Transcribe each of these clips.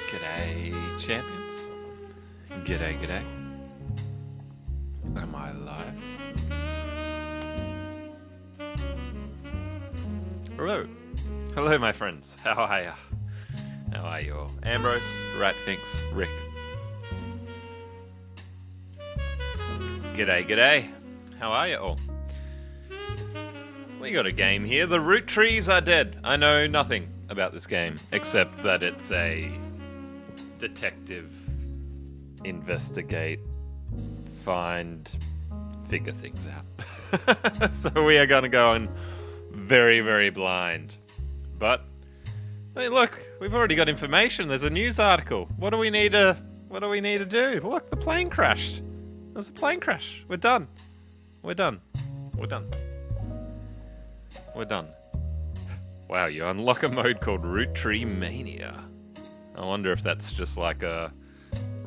G'day, champions. G'day, g'day. Am I live? Hello. Hello, my friends. How are ya? How are you all? Ambrose, Ratfinks, Rick. G'day, g'day. How are you all? We got a game here. The Roottrees are dead. I know nothing about this game, except that it's a detective, investigate, find, figure things out. So we are going to go in very, very blind. But, I mean, look, we've already got information. There's a news article. What do we need to do? Look, the plane crashed. There's a plane crash. We're done. We're done. We're done. We're done. Wow, you unlock a mode called Roottrees Mania. I wonder if that's just like a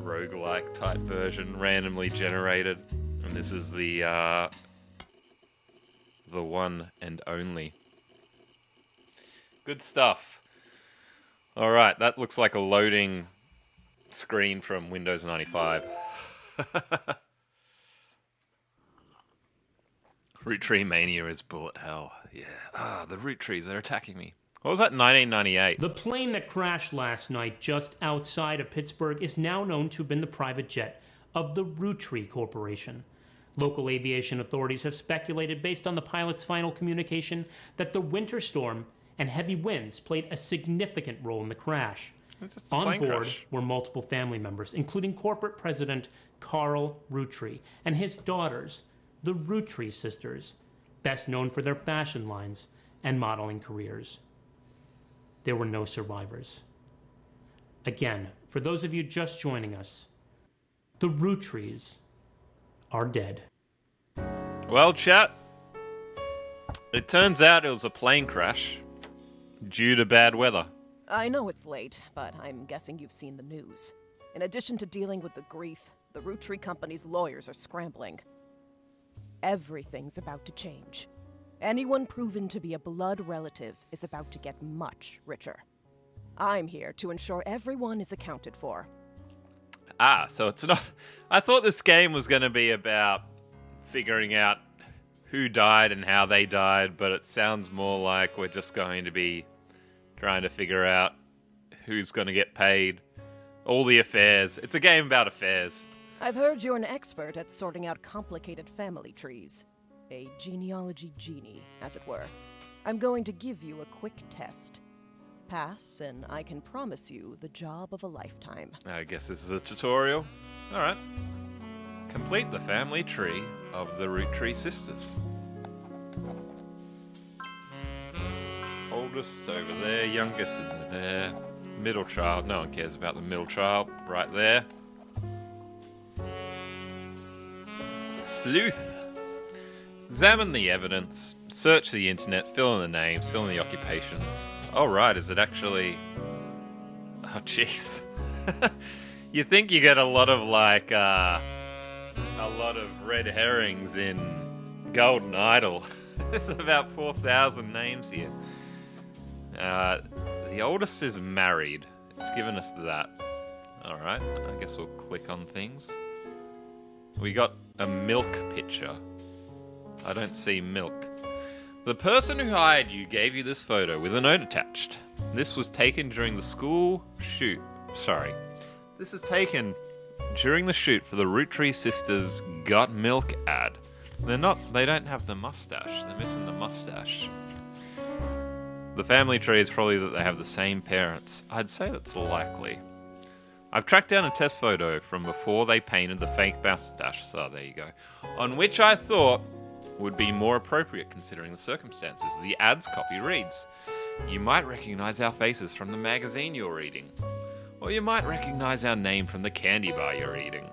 roguelike type version, randomly generated. And this is the one and only. Good stuff. Alright, that looks like a loading screen from Windows 95. Roottrees Mania is bullet hell. Yeah. The Roottrees, they're attacking me. What was that, 1998? The plane that crashed last night just outside of Pittsburgh is now known to have been the private jet of the Roottrees Corporation. Local aviation authorities have speculated, based on the pilot's final communication, that the winter storm and heavy winds played a significant role in the crash. On board were multiple family members, including corporate president Carl Roottrie and his daughters, the Roottrie sisters, best known for their fashion lines and modeling careers. There were no survivors. Again, for those of you just joining us, the Roottrees are dead. Well, chat, it turns out it was a plane crash due to bad weather. I know it's late, but I'm guessing you've seen the news. In addition to dealing with the grief, the Roottrees company's lawyers are scrambling. Everything's about to change. Anyone proven to be a blood relative is about to get much richer. I'm here to ensure everyone is accounted for. So it's not... I thought this game was going to be about figuring out who died and how they died, but it sounds more like we're just going to be trying to figure out who's going to get paid. All the affairs. It's a game about affairs. I've heard you're an expert at sorting out complicated family trees. A genealogy genie, as it were. I'm going to give you a quick test. Pass, and I can promise you the job of a lifetime. I guess this is a tutorial. Alright. Complete the family tree of the Roottrie sisters. Oldest over there, youngest in there. Middle child, no one cares about the middle child. Right there. Sleuth. Examine the evidence, search the internet, fill in the names, fill in the occupations. Oh right, is it actually... Oh jeez. You think you get a lot of like, a lot of red herrings in Golden Idol. There's about 4,000 names here. The oldest is married. It's given us that. Alright, I guess we'll click on things. We got a milk pitcher. I don't see milk. The person who hired you gave you this photo with a note attached. This was taken during the school shoot. Sorry. This is taken during the shoot for the Roottrie sisters' Got Milk ad. They don't have the mustache. They're missing the mustache. The family tree is probably that they have the same parents. I'd say that's likely. I've tracked down a test photo from before they painted the fake mustache. So there you go. On which I thought would be more appropriate considering the circumstances. The ad's copy reads, "You might recognize our faces from the magazine you're reading. Or you might recognize our name from the candy bar you're eating.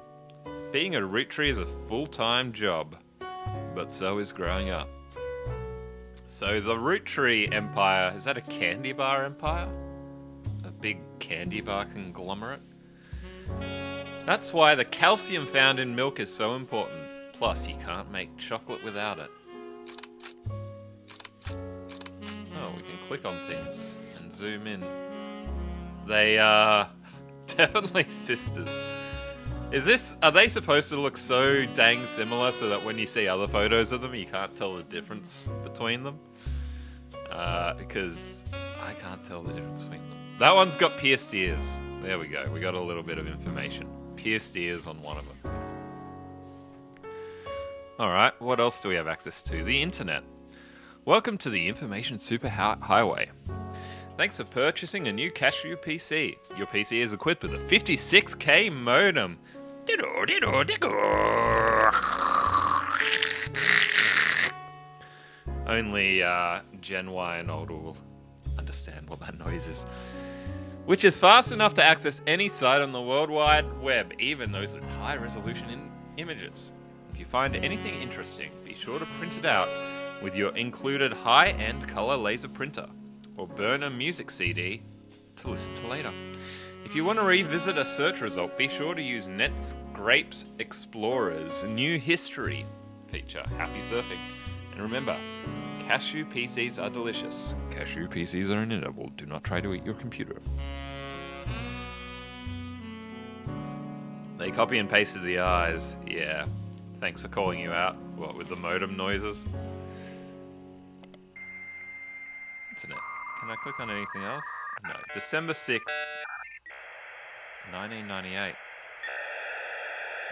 Being a Roottree is a full-time job, but so is growing up." So the Roottree empire, is that a candy bar empire? A big candy bar conglomerate? That's why the calcium found in milk is so important. Plus, you can't make chocolate without it. Oh, we can click on things and zoom in. They definitely sisters. Are they supposed to look so dang similar so that when you see other photos of them, you can't tell the difference between them? Because I can't tell the difference between them. That one's got pierced ears. There we go. We got a little bit of information. Pierced ears on one of them. Alright, what else do we have access to? The internet. Welcome to the Information Superhighway. Thanks for purchasing a new Cashew PC. Your PC is equipped with a 56K modem. Only Gen Y and older will understand what that noise is. Which is fast enough to access any site on the World Wide Web, even those with high resolution images. If you find anything interesting, be sure to print it out with your included high-end color laser printer, or burn a music CD to listen to later. If you want to revisit a search result, be sure to use Netscape Explorer's new history feature. Happy surfing. And remember, Cashew PCs are delicious. Cashew PCs are inedible. Do not try to eat your computer. They copy and pasted the eyes. Yeah. Thanks for calling you out. What, with the modem noises? Internet. Can I click on anything else? No. December 6th, 1998.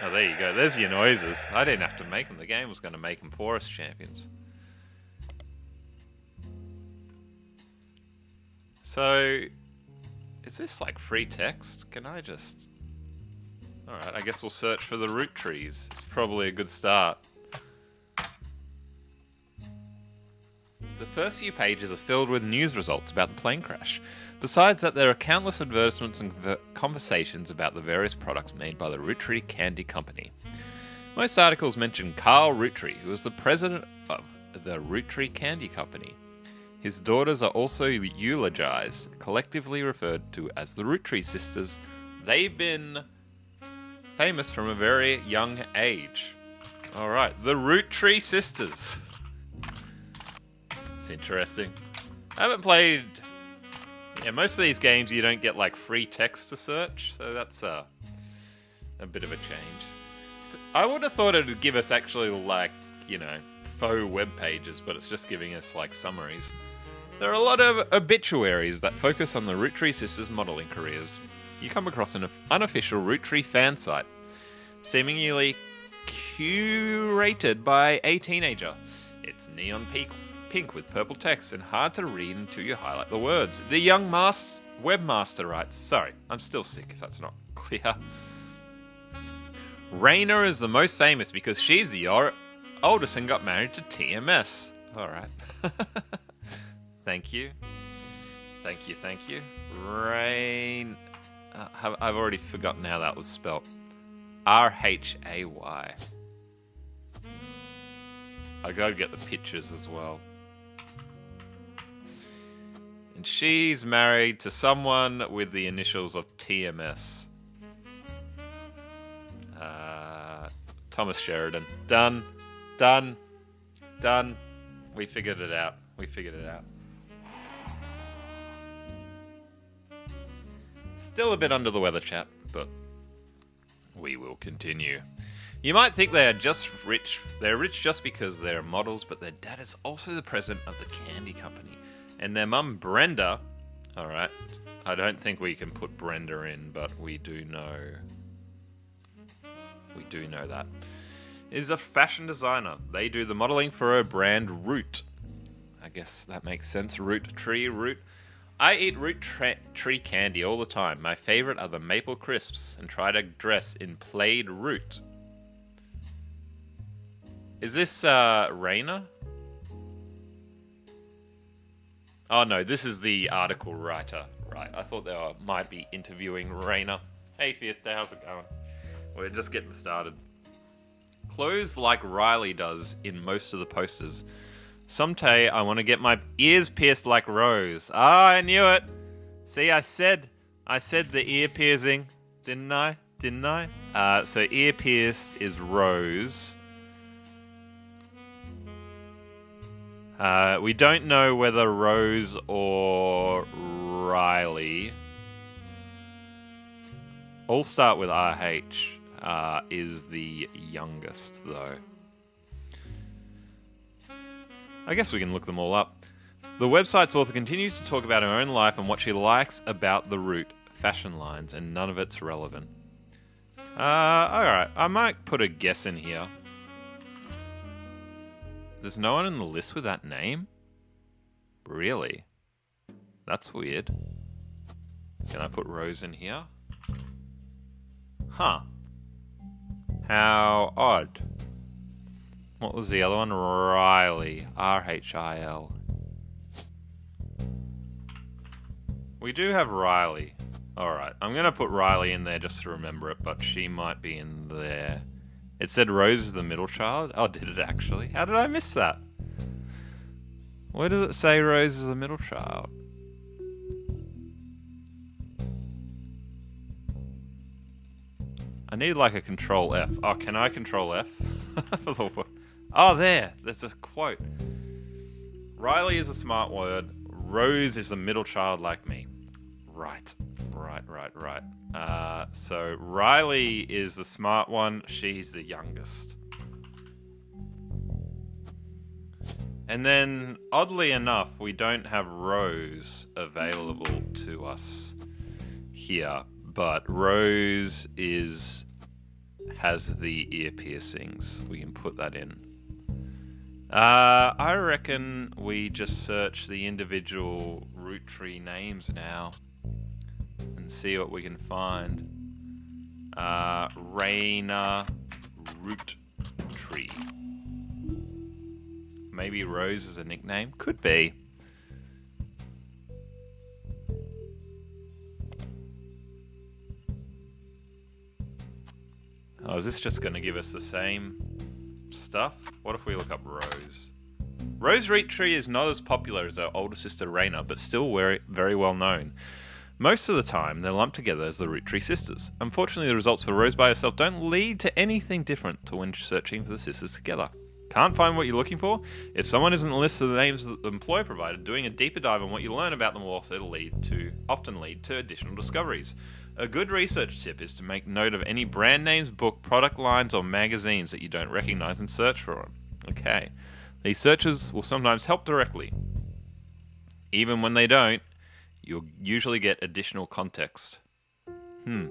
Oh, there you go. There's your noises. I didn't have to make them. The game was going to make them for us, champions. So, is this like free text? Can I just... Alright, I guess we'll search for the Roottrees. It's probably a good start. The first few pages are filled with news results about the plane crash. Besides that, there are countless advertisements and conversations about the various products made by the Roottrie Candy Company. Most articles mention Carl Roottrie, who is the president of the Roottrie Candy Company. His daughters are also eulogized, collectively referred to as the Roottrie sisters. They've been famous from a very young age. Alright, the Roottrie sisters. It's interesting. I haven't played... Yeah, most of these games you don't get like free text to search, so that's a bit of a change. I would have thought it would give us actually like, you know, faux web pages, but it's just giving us like summaries. There are a lot of obituaries that focus on the Roottrie sisters' modelling careers. You come across an unofficial Roottrie fan site, seemingly curated by a teenager. It's neon pink with purple text and hard to read until you highlight the words. The young webmaster writes, sorry, I'm still sick if that's not clear. Raina is the most famous because she's the oldest and got married to TMS. Alright. Thank you. Thank you. Rain... I've already forgotten how that was spelt. R-H-A-Y. I gotta get the pictures as well. And she's married to someone with the initials of TMS. Thomas Sheridan. Done. We figured it out. Still a bit under the weather, chat, but we will continue. You might think they are just rich. They're rich just because they're models, but their dad is also the president of the candy company. And their mum, Brenda... Alright, I don't think we can put Brenda in, but we do know... that. Is a fashion designer. They do the modeling for her brand Root. I guess that makes sense. Root. I eat Roottrie candy all the time. My favorite are the maple crisps and try to dress in plaid root. Is this Raina? Oh no, this is the article writer. Right, I thought they might be interviewing Raina. Hey Fiesta, how's it going? We're just getting started. Clothes like Riley does in most of the posters. Someday I want to get my ears pierced like Rose. Ah, I knew it. See, I said the ear piercing, didn't I? So ear pierced is Rose. We don't know whether Rose or Riley. All start with RH. Is the youngest, though. I guess we can look them all up. The website's author continues to talk about her own life and what she likes about the Root fashion lines, and none of it's relevant. Alright, I might put a guess in here. There's no one in the list with that name? Really? That's weird. Can I put Rose in here? Huh. How odd. What was the other one? Riley. R-H-I-L. We do have Riley. Alright, I'm going to put Riley in there just to remember it, but she might be in there. It said Rose is the middle child? Oh, did it actually? How did I miss that? Where does it say Rose is the middle child? I need like a control F. Oh, can I control F? Oh, there. There's a quote. Riley is a smart word. Rose is a middle child like me. Right. So Riley is the smart one. She's the youngest. And then, oddly enough, we don't have Rose available to us here. But Rose has the ear piercings. We can put that in. I reckon we just search the individual Roottree names now and see what we can find. Raina Roottree. Maybe Rose is a nickname? Could be. Oh, is this just going to give us the same stuff? What if we look up Rose? Rose Roottree is not as popular as her older sister Raina, but still very, very well known. Most of the time, they're lumped together as the Roottree sisters. Unfortunately, the results for Rose by herself don't lead to anything different to when searching for the sisters together. Can't find what you're looking for? If someone isn't listed the names that the employer provided, doing a deeper dive on what you learn about them will also often lead to additional discoveries. A good research tip is to make note of any brand names, book, product lines, or magazines that you don't recognize and search for them. Okay. These searches will sometimes help directly. Even when they don't, you'll usually get additional context. Alright.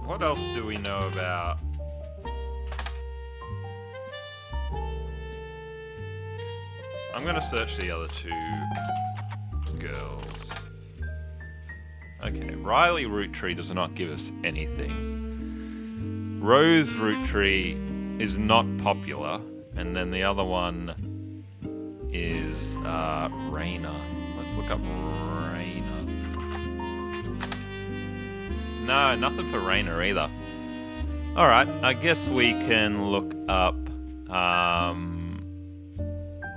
What else do we know about... I'm going to search the other two girls. Okay, Riley Roottree does not give us anything. Rose Roottree is not popular, and then the other one is Raina. Let's look up Raina. No, nothing for Raina either. Alright, I guess we can look up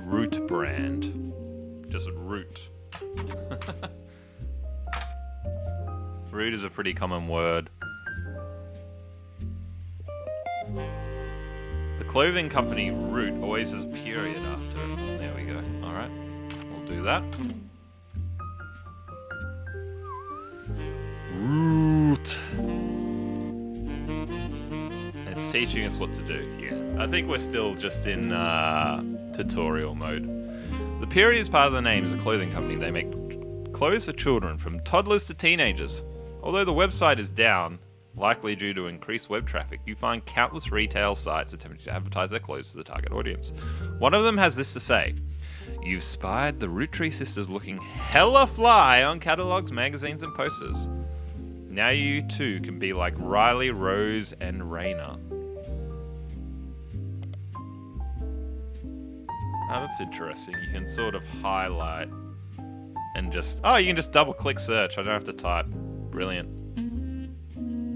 Root brand. Just Root. Root is a pretty common word. The clothing company Root always has a period after it. There we go. Alright. We'll do that. Root. It's teaching us what to do here. I think we're still just in tutorial mode. The period is part of the name as a clothing company. They make clothes for children from toddlers to teenagers. Although the website is down, likely due to increased web traffic, you find countless retail sites attempting to advertise their clothes to the target audience. One of them has this to say: "You've spied the Roottree sisters looking hella fly on catalogs, magazines, and posters. Now you too can be like Riley, Rose, and Raina." Oh, that's interesting. You can sort of highlight and just... Oh, you can just double-click search. I don't have to type. Brilliant.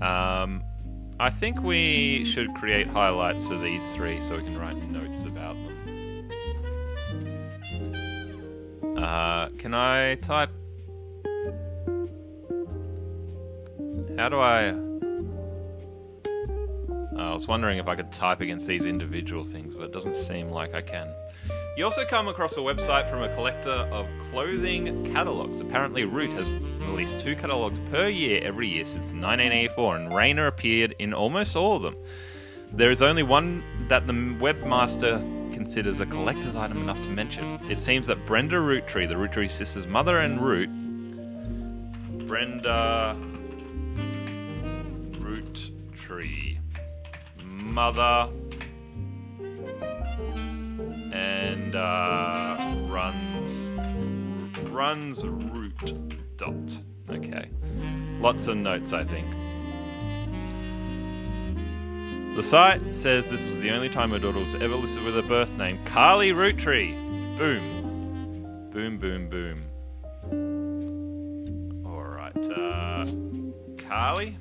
I think we should create highlights for these three so we can write notes about them. Can I type... How do I... I was wondering if I could type against these individual things, but it doesn't seem like I can. You also come across a website from a collector of clothing catalogs. Apparently, Root has released 2 catalogs per year every year since 1984, and Rainer appeared in almost all of them. There is only one that the webmaster considers a collector's item enough to mention. It seems that Brenda Roottree, the Roottree sisters' mother and Root, Brenda Roottree, mother, and runs Root. Okay. Lots of notes, I think. The site says this was the only time her daughter was ever listed with a birth name. Carly Roottree. Boom. Boom, boom, boom. Alright, Carly?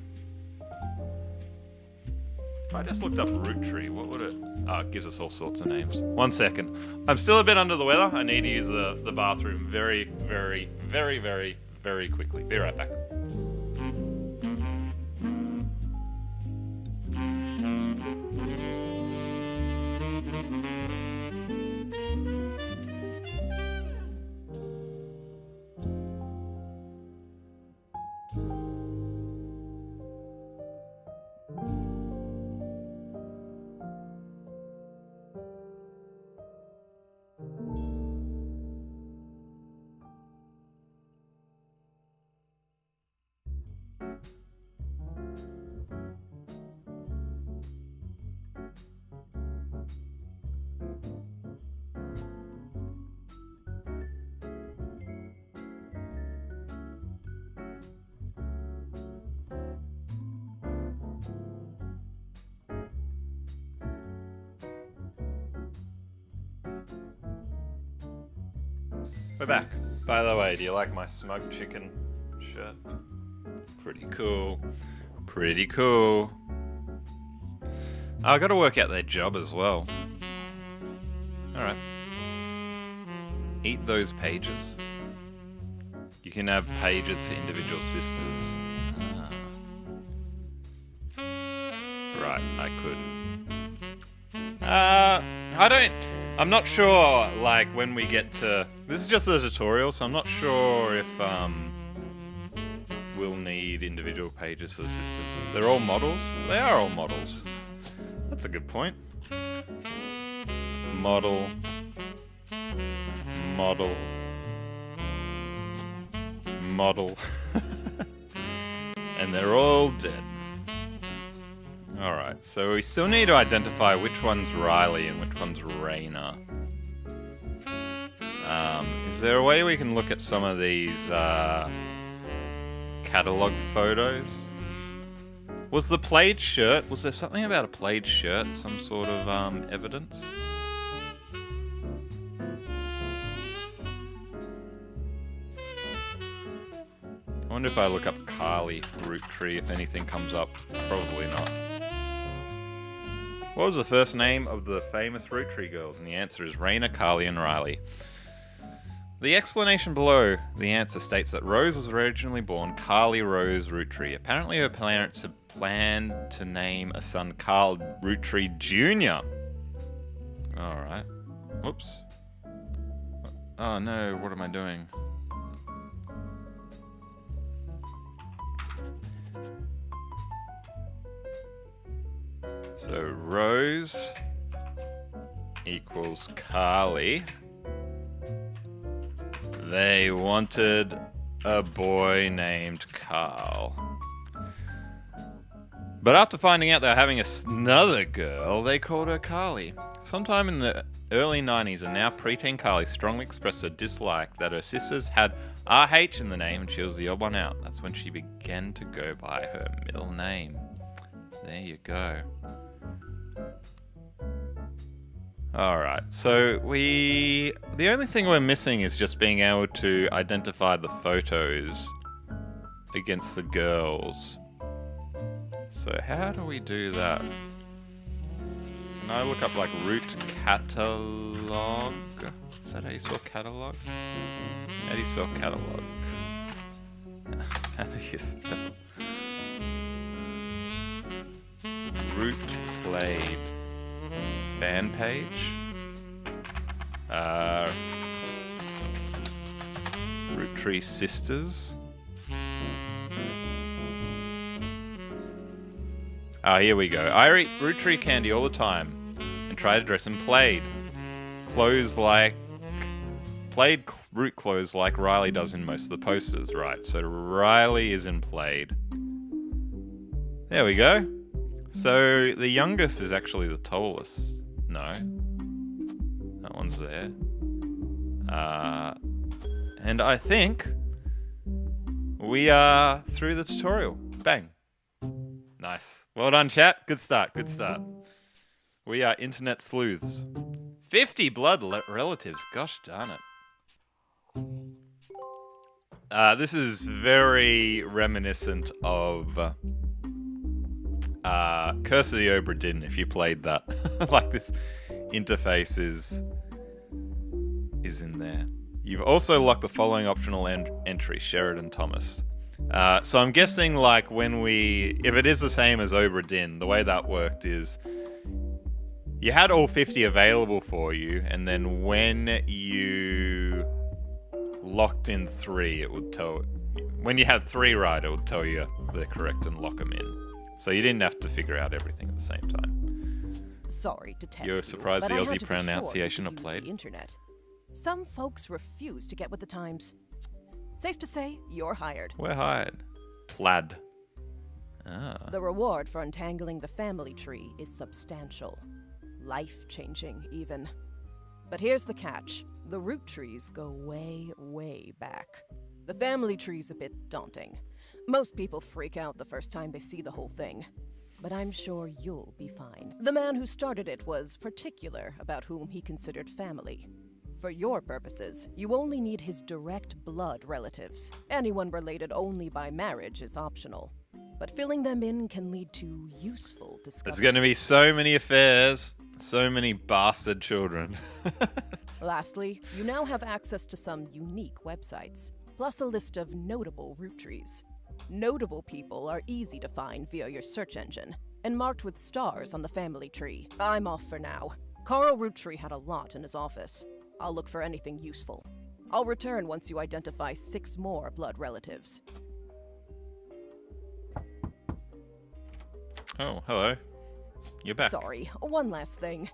If I just looked up Roottree, what would it... Oh, it gives us all sorts of names. 1 second. I'm still a bit under the weather. I need to use the bathroom very, very, very, very, very quickly. Be right back. We're back. By the way, do you like my smoked chicken shirt? Pretty cool. Pretty cool. I gotta work out their job as well. Alright. Eat those pages. You can have pages for individual sisters. Right, I could. I'm not sure, like, when we get to... This is just a tutorial, so I'm not sure if, we'll need individual pages for the sisters. They're all models? They are all models. That's a good point. Model. Model. Model. And they're all dead. Alright, so we still need to identify which one's Riley and which one's Raina. Is there a way we can look at some of these catalog photos? Was the plaid shirt, was there something about a plaid shirt, some sort of evidence? I wonder if I look up Carly Roottree, if anything comes up. Probably not. What was the first name of the famous Roottree girls? And the answer is Raina, Carly, and Riley. The explanation below the answer states that Rose was originally born Carly Rose Roottree. Apparently her parents had planned to name a son Carl Roottree Jr. Alright. Whoops. Oh no, what am I doing? So Rose equals Carly. They wanted a boy named Carl. But after finding out they were having another girl, they called her Carly. Sometime in the early 90s, a now preteen Carly strongly expressed her dislike that her sisters had RH in the name and she was the odd one out. That's when she began to go by her middle name. There you go. Alright, so the only thing we're missing is just being able to identify the photos against the girls. So how do we do that? Can I look up like root catalog? Is that how you spell catalog? How do you spell catalog? How do you spell? Root played. Fan page? Roottrees sisters. Ah, here we go. I eat Roottrees candy all the time and try to dress in plaid. Plaid root clothes like Riley does in most of the posters. Right, so Riley is in plaid. There we go. So the youngest is actually the tallest. No. That one's there. And I think we are through the tutorial. Bang. Nice. Well done, chat. Good start. Good start. We are internet sleuths. 50 blood relatives. Gosh darn it. This is very reminiscent of Curse of the Obra Dinn, if you played that. Like, this interface is in there. You've also locked the following optional entry, Sheridan Thomas. So I'm guessing, like, if it is the same as Obra Dinn, the way that worked is you had all 50 available for you, and then when you locked in 3, it would tell... When you had 3 right, it would tell you they're correct and lock them in. So you didn't have to figure out everything at the same time. Sorry to test You're surprised you, the but I had Aussie to be sure pronunciation you of could played? use the internet. Some folks refuse to get with the times. Safe to say, you're hired. We're hired. Plaid. Ah. The reward for untangling the family tree is substantial. Life-changing, even. But here's the catch. The Roottrees go way, way back. The family tree's a bit daunting. Most people freak out the first time they see the whole thing. But I'm sure you'll be fine. The man who started it was particular about whom he considered family. For your purposes, you only need his direct blood relatives. Anyone related only by marriage is optional. But filling them in can lead to useful discoveries. There's going to be so many affairs. So many bastard children. Lastly, you now have access to some unique websites, plus a list of notable Roottrees. Notable people are easy to find via your search engine, and marked with stars on the family tree. I'm off for now. Carl Roottree had a lot in his office. I'll look for anything useful. I'll return once you identify 6 more blood relatives. Oh, hello. You're back. Sorry, one last thing.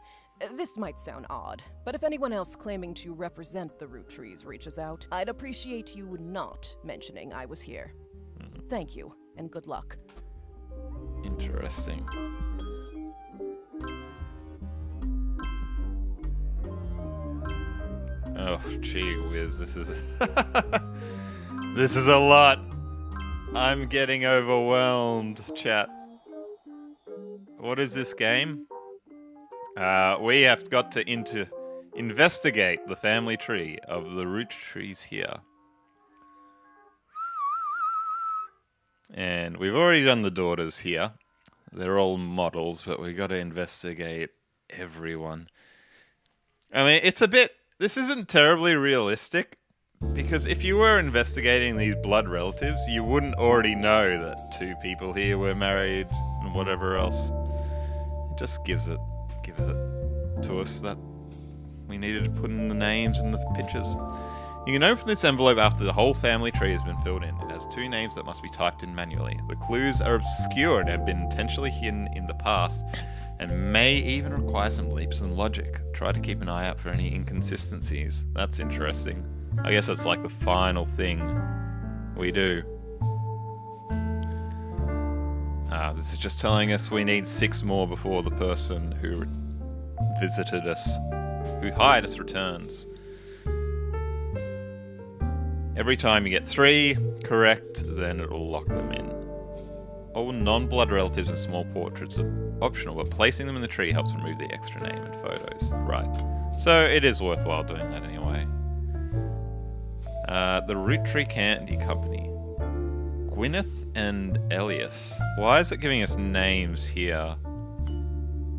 This might sound odd, but if anyone else claiming to represent the Roottrees reaches out, I'd appreciate you not mentioning I was here. Thank you, and good luck. Interesting. Oh, gee whiz, this is... This is a lot. I'm getting overwhelmed, chat. What is this game? We have got to investigate the family tree of the Roottrees here. And we've already done the daughters here. They're all models, but we've got to investigate everyone. I mean, it's a bit... This isn't terribly realistic, because if you were investigating these blood relatives, you wouldn't already know that 2 people here were married and whatever else. It just gives it to us that we needed to put in the names and the pictures. You can open this envelope after the whole family tree has been filled in. It has 2 names that must be typed in manually. The clues are obscure and have been intentionally hidden in the past, and may even require some leaps in logic. Try to keep an eye out for any inconsistencies. That's interesting. I guess that's like the final thing we do. This is just telling us we need 6 more before the person who visited us, who hired us, returns. Every time you get 3 correct, then it will lock them in. All non-blood relatives and small portraits are optional, but placing them in the tree helps remove the extra name and photos. Right. So it is worthwhile doing that anyway. The Roottrees Candy Company. Gwyneth and Elias. Why is it giving us names here?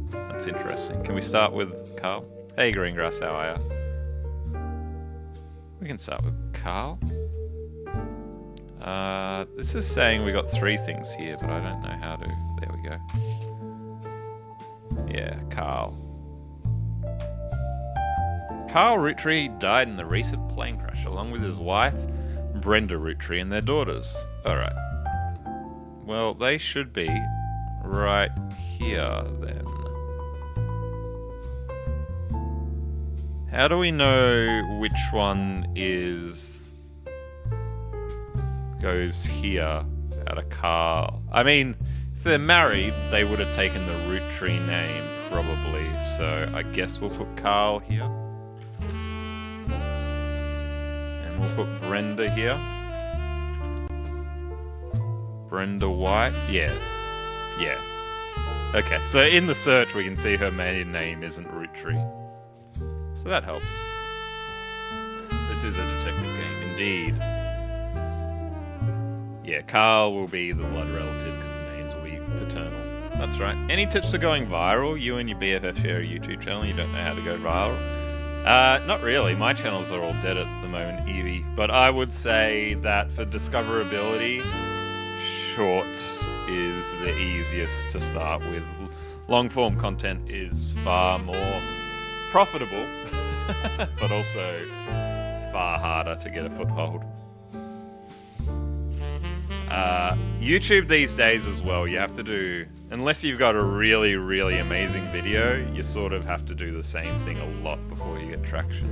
That's interesting. Can we start with Carl? Hey, Greengrass, how are ya? We can start with Carl. This is saying we got 3 things here, but I don't know how to... There we go. Yeah, Carl. Carl Roottrie died in the recent plane crash along with his wife, Brenda Roottrie, and their daughters. Alright. Well, they should be right here then. How do we know which one goes here out of Carl? I mean, if they're married, they would have taken the Roottrie name probably. So I guess we'll put Carl here. And we'll put Brenda here. Brenda White. Yeah. Yeah. Okay, so in the search we can see her maiden name isn't Roottrie. So that helps. This is a detective game, indeed. Yeah, Carl will be the blood relative because the names will be paternal. That's right. Any tips for going viral? You and your BFF share a YouTube channel, you don't know how to go viral? Not really. My channels are all dead at the moment, Evie. But I would say that for discoverability, shorts is the easiest to start with. Long-form content is far more profitable, but also far harder to get a foothold. YouTube these days as well, you have to do, unless you've got a really, really amazing video, you sort of have to do the same thing a lot before you get traction.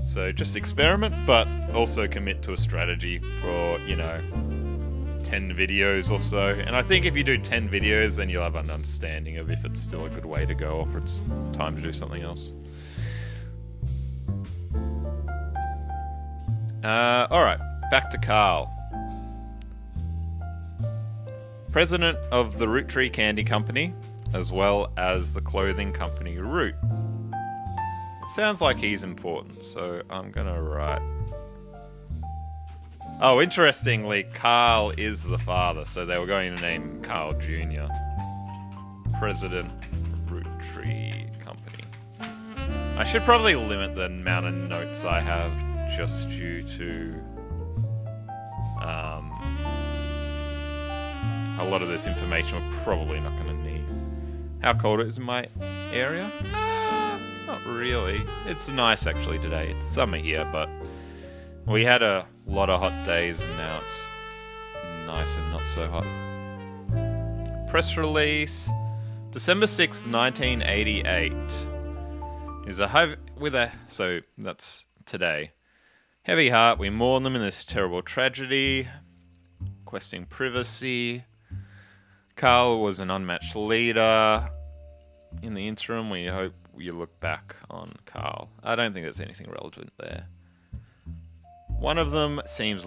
So just experiment, but also commit to a strategy for, 10 videos or so. And I think if you do 10 videos, then you'll have an understanding of if it's still a good way to go or if it's time to do something else. Alright, back to Carl. President of the Roottree Candy Company, as well as the clothing company Root. Sounds like he's important, so I'm gonna write... Oh, interestingly, Carl is the father, so they were going to name Carl Jr. President Roottree Company. I should probably limit the amount of notes I have just due to a lot of this information we're probably not going to need. How cold it is in my area? Not really. It's nice actually today. It's summer here, but we had a lot of hot days and now it's nice and not so hot. Press release. December 6th, 1988. So that's today. Heavy heart, we mourn them in this terrible tragedy. Requesting privacy. Carl was an unmatched leader. In the interim, we hope you look back on Carl. I don't think there's anything relevant there. One of them seems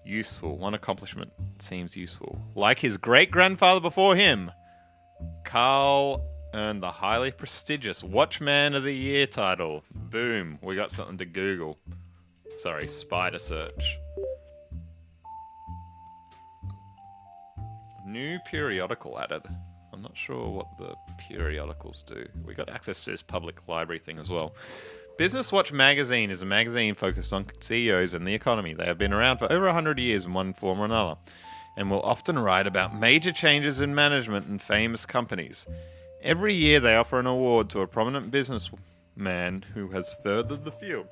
useful. One accomplishment seems useful. Like his great-grandfather before him, Carl earned the highly prestigious Watchman of the Year title. Boom, we got something to Google. Sorry, spider search. New periodical added. I'm not sure what the periodicals do. We got access to this public library thing as well. Business Watch magazine is a magazine focused on CEOs and the economy. They have been around for over 100 years in one form or another, and will often write about major changes in management and famous companies. Every year they offer an award to a prominent businessman who has furthered the field.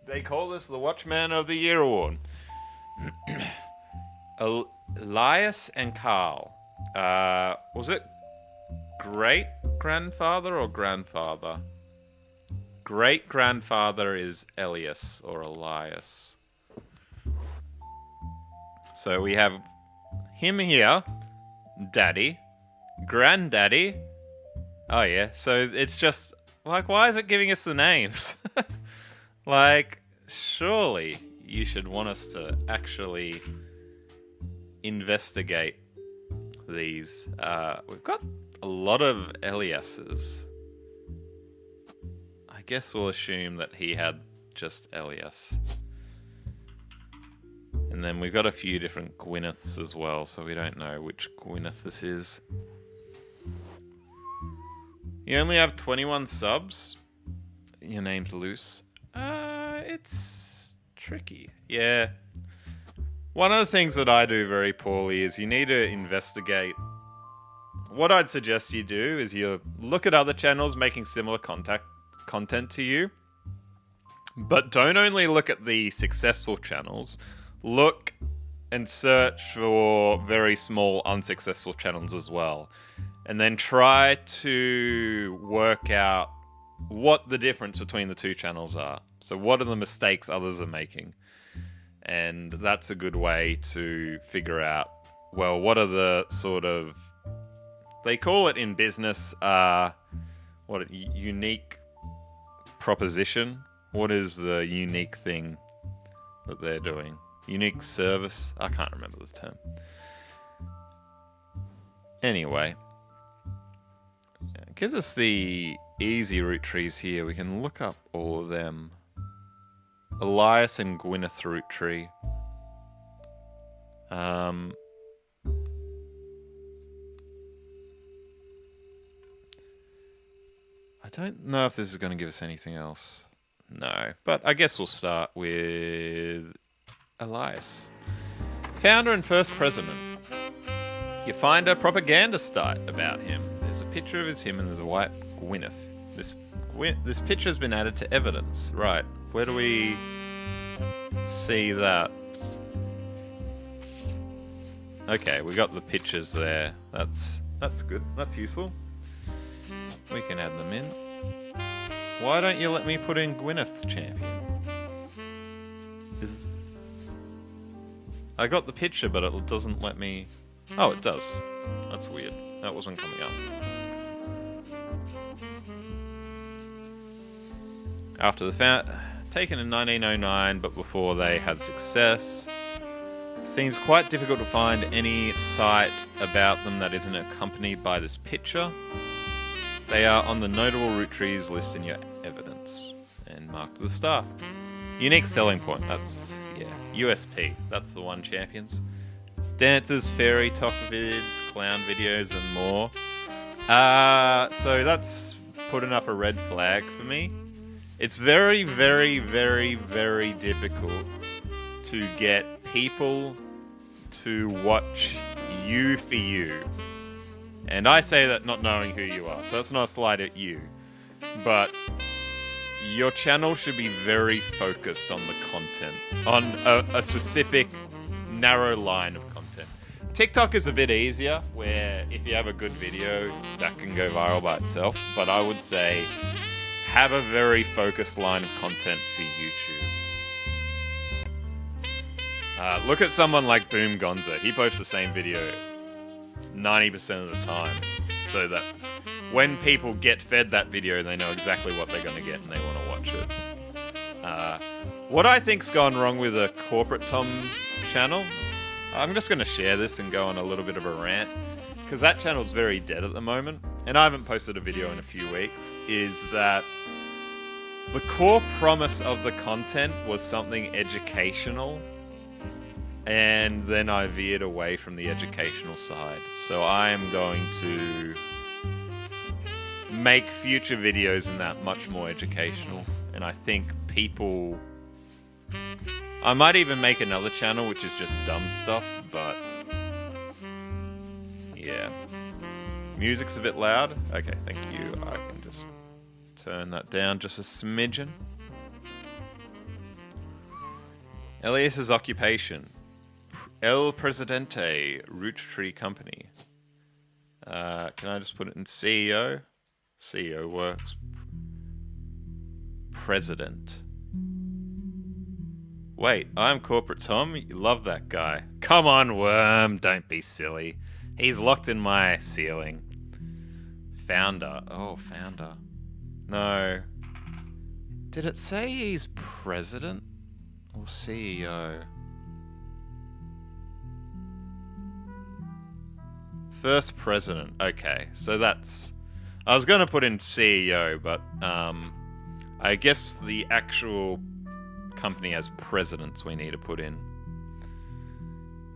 They call this the Watchman of the Year Award. Elias and Carl. Was it great-grandfather or grandfather? Great-grandfather is Elias or Elias. So we have him here, daddy, granddaddy. Oh yeah, so it's just, like, why is it giving us the names? Like, surely you should want us to actually investigate these. We've got a lot of Eliases. I guess we'll assume that he had just Elias. And then we've got a few different Gwyneths as well, so we don't know which Gwyneth this is. You only have 21 subs? Your name's loose. It's tricky. Yeah. One of the things that I do very poorly is you need to investigate what I'd suggest you do is you look at other channels making similar content to you, but don't only look at the successful channels. Look and search for very small, unsuccessful channels as well. And then try to work out what the difference between the two channels are. So what are the mistakes others are making? And that's a good way to figure out, well, what are the sort of... They call it in business, unique proposition. What is the unique thing that they're doing? Unique service? I can't remember the term. Anyway. It gives us the easy Roottrees here. We can look up all of them. Elias and Gwyneth Roottree. I don't know if this is going to give us anything else. No, but I guess we'll start with Elias. Founder and first president. You find a propaganda site about him. There's a picture of him and there's a white Gwyneth. This picture has been added to evidence. Right, where do we see that? Okay, we got the pictures there. That's good. That's useful. We can add them in. Why don't you let me put in Gwyneth's champion? I got the picture, but it doesn't let me... Oh, it does. That's weird. That wasn't coming up. After the taken in 1909, but before they had success. Seems quite difficult to find any site about them that isn't accompanied by this picture. They are on the notable Roottrees list in your evidence. And marked with a star. Unique selling point. That's, yeah, USP. That's the one, champions. Dances, fairy talk vids, clown videos, and more. So that's putting up a red flag for me. It's very, very, very, very difficult to get people to watch you for you. And I say that not knowing who you are, so that's not a slight at you. But your channel should be very focused on the content, on a specific narrow line of content. TikTok is a bit easier, where if you have a good video, that can go viral by itself. But I would say have a very focused line of content for YouTube. Look at someone like Boom Gonza. He posts the same video 90% of the time, so that when people get fed that video, they know exactly what they're going to get and they want to watch it. What I think's gone wrong with a Corporate Tom channel, I'm just going to share this and go on a little bit of a rant, because that channel's very dead at the moment, and I haven't posted a video in a few weeks, is that the core promise of the content was something educational, and then I veered away from the educational side. So I am going to make future videos in that much more educational, and I think people... I might even make another channel which is just dumb stuff, but yeah. Music's a bit loud. Okay, thank you. I can just turn that down just a smidgen. Elias's occupation. El Presidente, Roottree Company. Can I just put it in CEO? CEO works. President. Wait, I'm Corporate Tom? You love that guy. Come on, Worm, don't be silly. He's locked in my ceiling. Founder. Oh, founder. No. Did it say he's president or CEO? First president. Okay, so that's... I was going to put in CEO, but I guess the actual company has presidents we need to put in.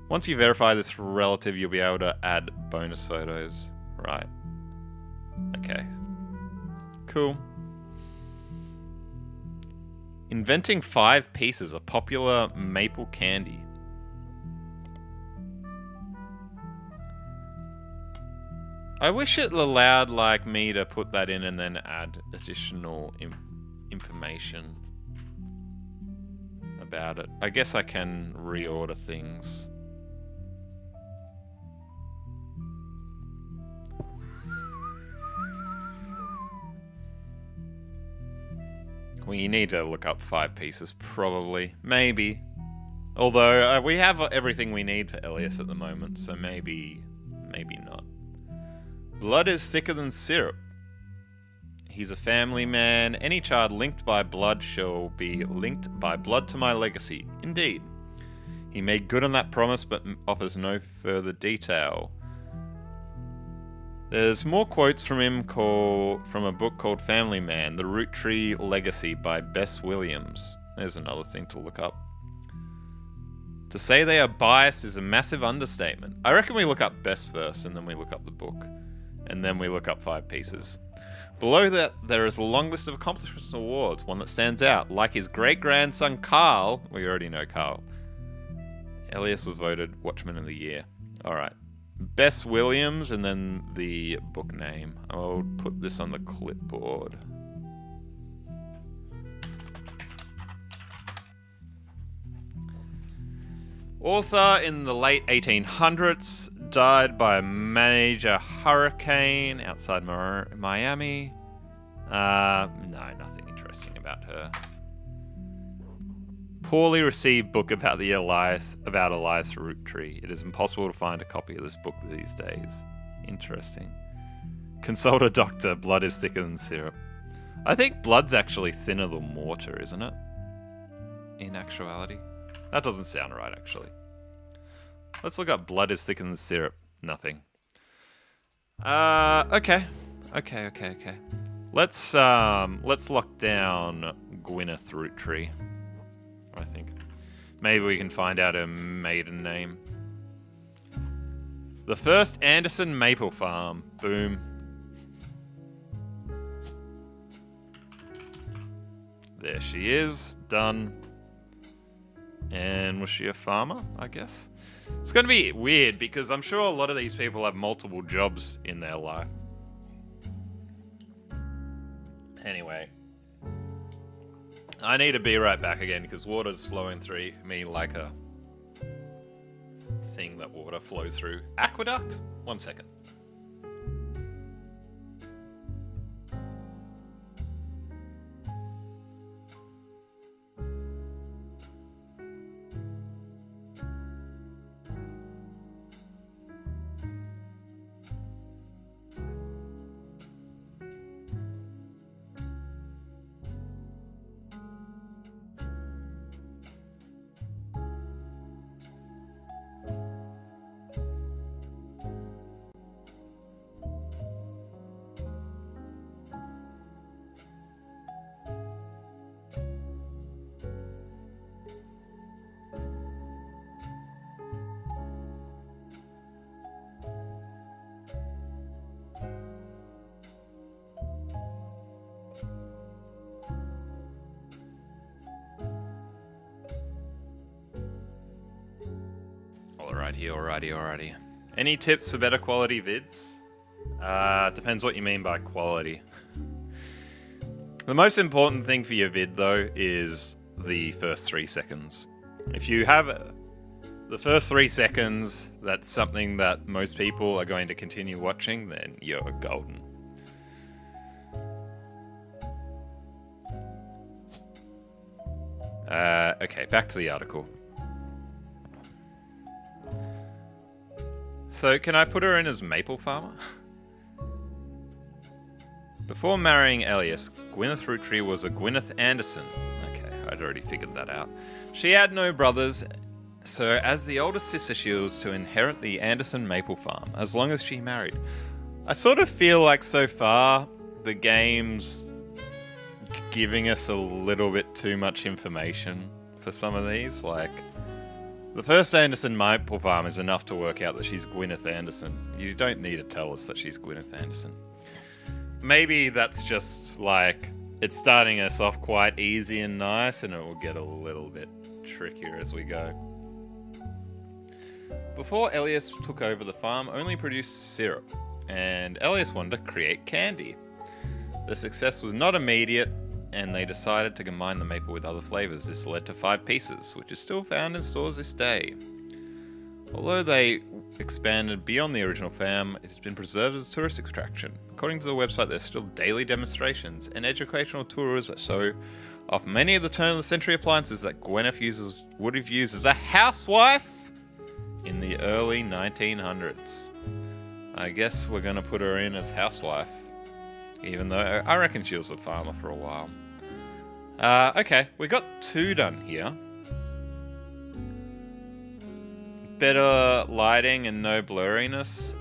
Once you verify this relative, you'll be able to add bonus photos. Right. Okay. Cool. Inventing 5 pieces of popular maple candy. I wish it allowed like me to put that in and then add additional information about it. I guess I can reorder things. We need to look up 5 pieces, probably. Maybe. Although, we have everything we need for Elias at the moment, so maybe not. Blood is thicker than syrup. He's a family man. Any child linked by blood shall be linked by blood to my legacy. Indeed. He made good on that promise, but offers no further detail. There's more quotes from him from a book called Family Man, The Roottrees Legacy by Bess Williams. There's another thing to look up. To say they are biased is a massive understatement. I reckon we look up Bess first, and then we look up the book. And then we look up 5 pieces. Below that, there is a long list of accomplishments and awards, one that stands out. Like his great-grandson Carl, we already know Carl, Elias was voted Watchman of the Year. Alright. Bess Williams, and then the book name. I'll put this on the clipboard. Author in the late 1800s, died by a major hurricane outside Miami. No, nothing interesting about her. Poorly received book about Elias Roottree. It is impossible to find a copy of this book these days. Interesting. Consult a doctor. Blood is thicker than syrup. I think blood's actually thinner than water, isn't it? In actuality. That doesn't sound right, actually. Let's look up blood is thicker than syrup. Nothing. Okay. Let's lock down Gwyneth Roottree. I think. Maybe we can find out her maiden name. The first Anderson Maple Farm. Boom. There she is. Done. And was she a farmer, I guess? It's going to be weird because I'm sure a lot of these people have multiple jobs in their life. Anyway. I need to be right back again because water's flowing through me like a thing that water flows through. Aqueduct? 1 second. Alrighty. Any tips for better quality vids? Depends what you mean by quality. The most important thing for your vid, though, is the first 3 seconds. If you have the first 3 seconds, that's something that most people are going to continue watching, then you're golden. Okay, back to the article. So, can I put her in as Maple Farmer? Before marrying Elias, Gwyneth Roottree was a Gwyneth Anderson. Okay, I'd already figured that out. She had no brothers, so as the older sister she was to inherit the Anderson Maple Farm, as long as she married. I sort of feel like so far, the game's giving us a little bit too much information for some of these, like... The first Anderson Maple Farm is enough to work out that she's Gwyneth Anderson. You don't need to tell us that she's Gwyneth Anderson. Maybe that's just like, it's starting us off quite easy and nice, and it will get a little bit trickier as we go. Before Elias took over the farm, only produced syrup, and Elias wanted to create candy. The success was not immediate, and they decided to combine the maple with other flavors. This led to 5 pieces, which is still found in stores this day. Although they expanded beyond the original fam, it has been preserved as tourist attraction. According to the website, there's still daily demonstrations and educational tours that show off many of the turn-of-the-century appliances that Gwyneth would have used as a housewife in the early 1900s. I guess we're going to put her in as housewife, even though I reckon she was a farmer for a while. Okay, we got 2 done here. Better lighting and no blurriness.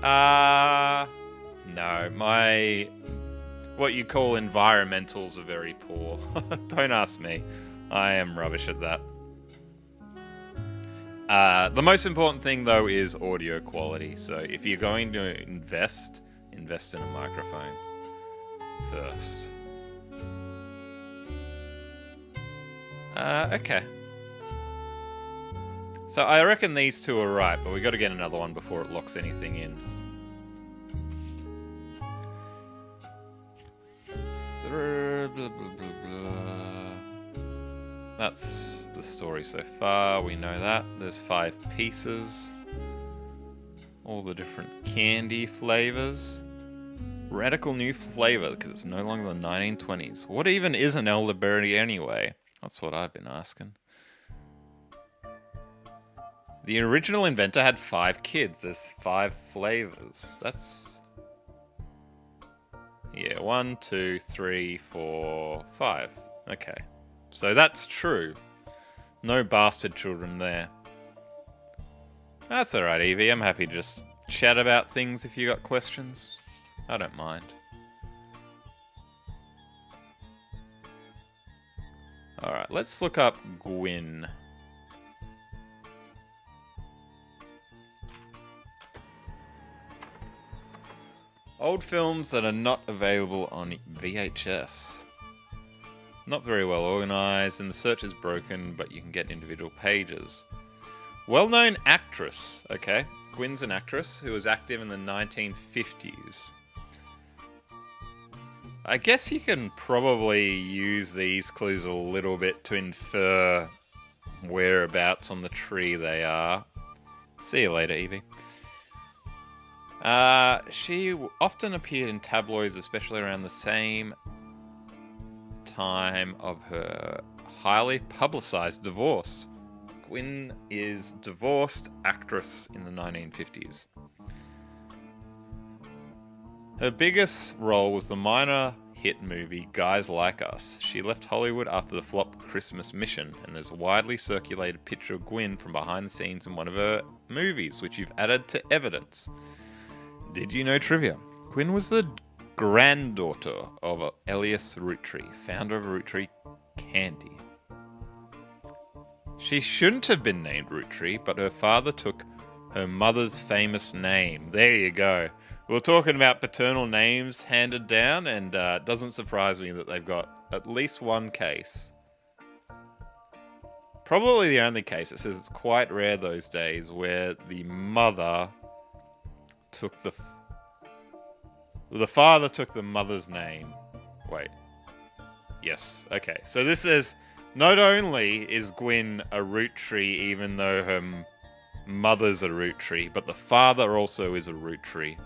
No, my what you call environmentals are very poor. Don't ask me. I am rubbish at that. The most important thing though is audio quality. So if you're going to invest in a microphone first. Okay. So I reckon these 2 are right, but we got to get another one before it locks anything in. Blah, blah, blah, blah. That's the story so far. We know that. There's 5 pieces. All the different candy flavors. Radical new flavor, because it's no longer the 1920s. What even is an elderberry anyway? That's what I've been asking. The original inventor had 5 kids. There's 5 flavors. That's... yeah, 1, 2, 3, 4, 5. Okay. So that's true. No bastard children there. That's alright, Evie. I'm happy to just chat about things if you got questions. I don't mind. Alright, let's look up Gwyn. Old films that are not available on VHS. Not very well organized, and the search is broken, but you can get individual pages. Well-known actress. Okay, Gwyn's an actress who was active in the 1950s. I guess you can probably use these clues a little bit to infer whereabouts on the tree they are. See you later, Evie. She often appeared in tabloids, especially around the same time of her highly publicized divorce. Gwyn is divorced actress in the 1950s. Her biggest role was the minor hit movie Guys Like Us. She left Hollywood after the flop Christmas Mission, and there's a widely circulated picture of Gwyn from behind the scenes in one of her movies, which you've added to evidence. Did you know trivia? Gwyn was the granddaughter of Elias Roottree, founder of Roottrees Candy. She shouldn't have been named Roottrees, but her father took her mother's famous name. There you go. We're talking about paternal names handed down, and it doesn't surprise me that they've got at least one case. Probably the only case. It says it's quite rare those days where the mother took the father took the mother's name. Wait. Yes. Okay. So this is not only is Gwyn a Roottrie, even though her mother's a Roottrie, but the father also is a Roottrie.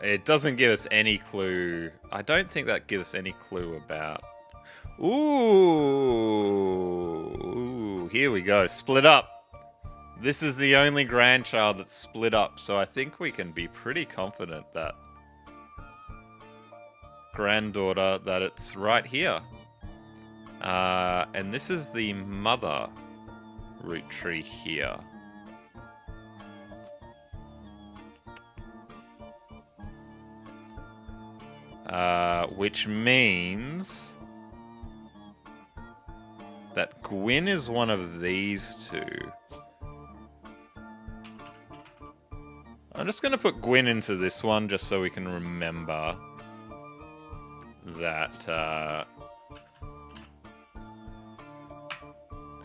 It doesn't give us any clue. I don't think that gives us any clue about... Ooh, here we go. Split up. This is the only grandchild that's split up, so I think we can be pretty confident that granddaughter, that it's right here. And this is the mother Roottree here. Which means that Gwyn is one of these two. I'm just going to put Gwyn into this one just so we can remember that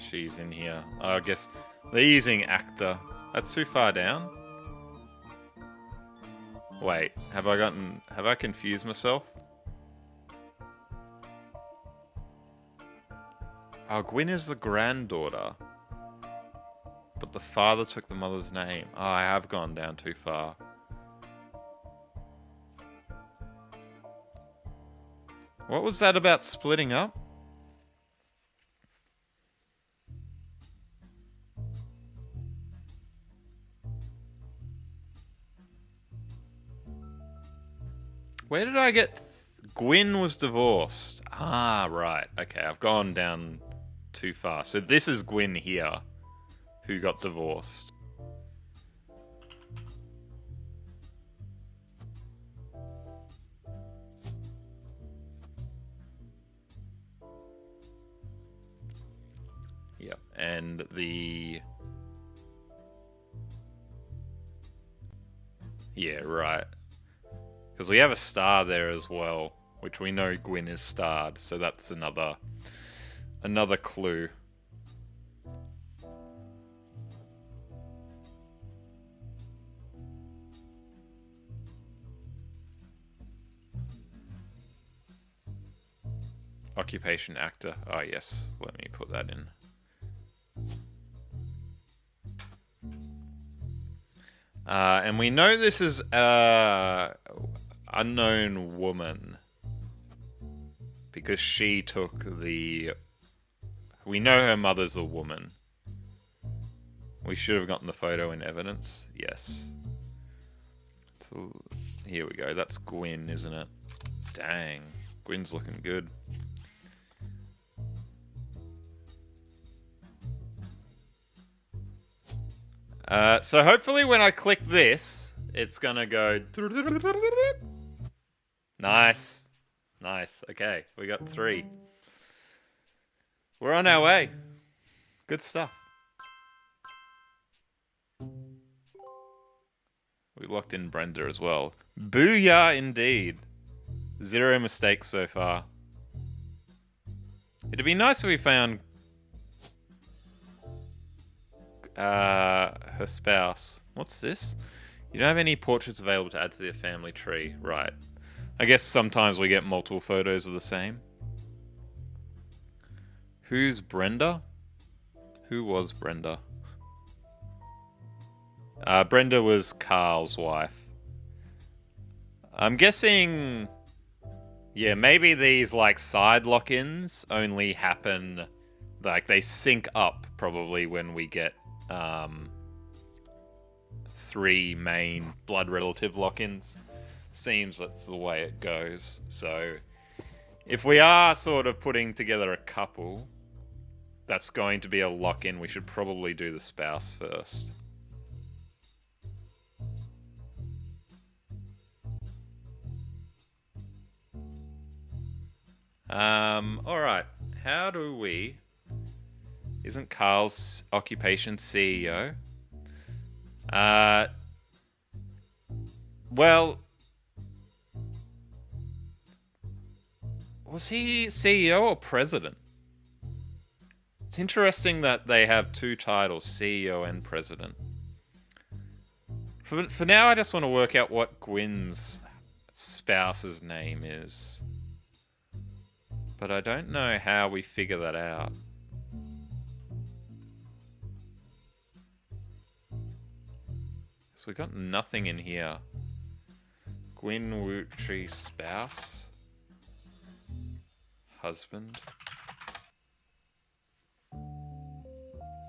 she's in here. Oh, I guess they're using actor. That's too far down. Wait, have I confused myself? Oh, Gwynn is the granddaughter. But the father took the mother's name. Oh, I have gone down too far. What was that about splitting up? Where did I get... Gwynn was divorced. Ah, right. Okay, I've gone down too far. So this is Gwynn here, who got divorced. Yep, and the... Yeah, right. Because we have a star there as well, which we know Gwynn is starred, so that's another clue. Occupation actor. Oh yes, let me put that in. And we know this is unknown woman because she took the... We know her mother's a woman. We should have gotten the photo in evidence. Yes. So, here we go. That's Gwynn, isn't it? Dang. Gwynn's looking good. So hopefully when I click this, it's gonna go... Nice. Nice. Okay, we got 3. We're on our way. Good stuff. We locked in Brenda as well. Booyah indeed. 0 mistakes so far. It'd be nice if we found her spouse. What's this? You don't have any portraits available to add to their family tree. Right. I guess sometimes we get multiple photos of the same. Who's Brenda? Who was Brenda? Brenda was Carl's wife. I'm guessing... Yeah, maybe these, like, side lock-ins only happen... Like, they sync up, probably, when we get 3 main blood relative lock-ins. Seems that's the way it goes. So, if we are sort of putting together a couple, that's going to be a lock-in. We should probably do the spouse first. Alright. How do we... Isn't Carl's occupation CEO? Well... Was he CEO or president? It's interesting that they have 2 titles, CEO and president. For now, I just want to work out what Gwynn's spouse's name is. But I don't know how we figure that out. So we got nothing in here. Gwynn Roottree's spouse. Husband.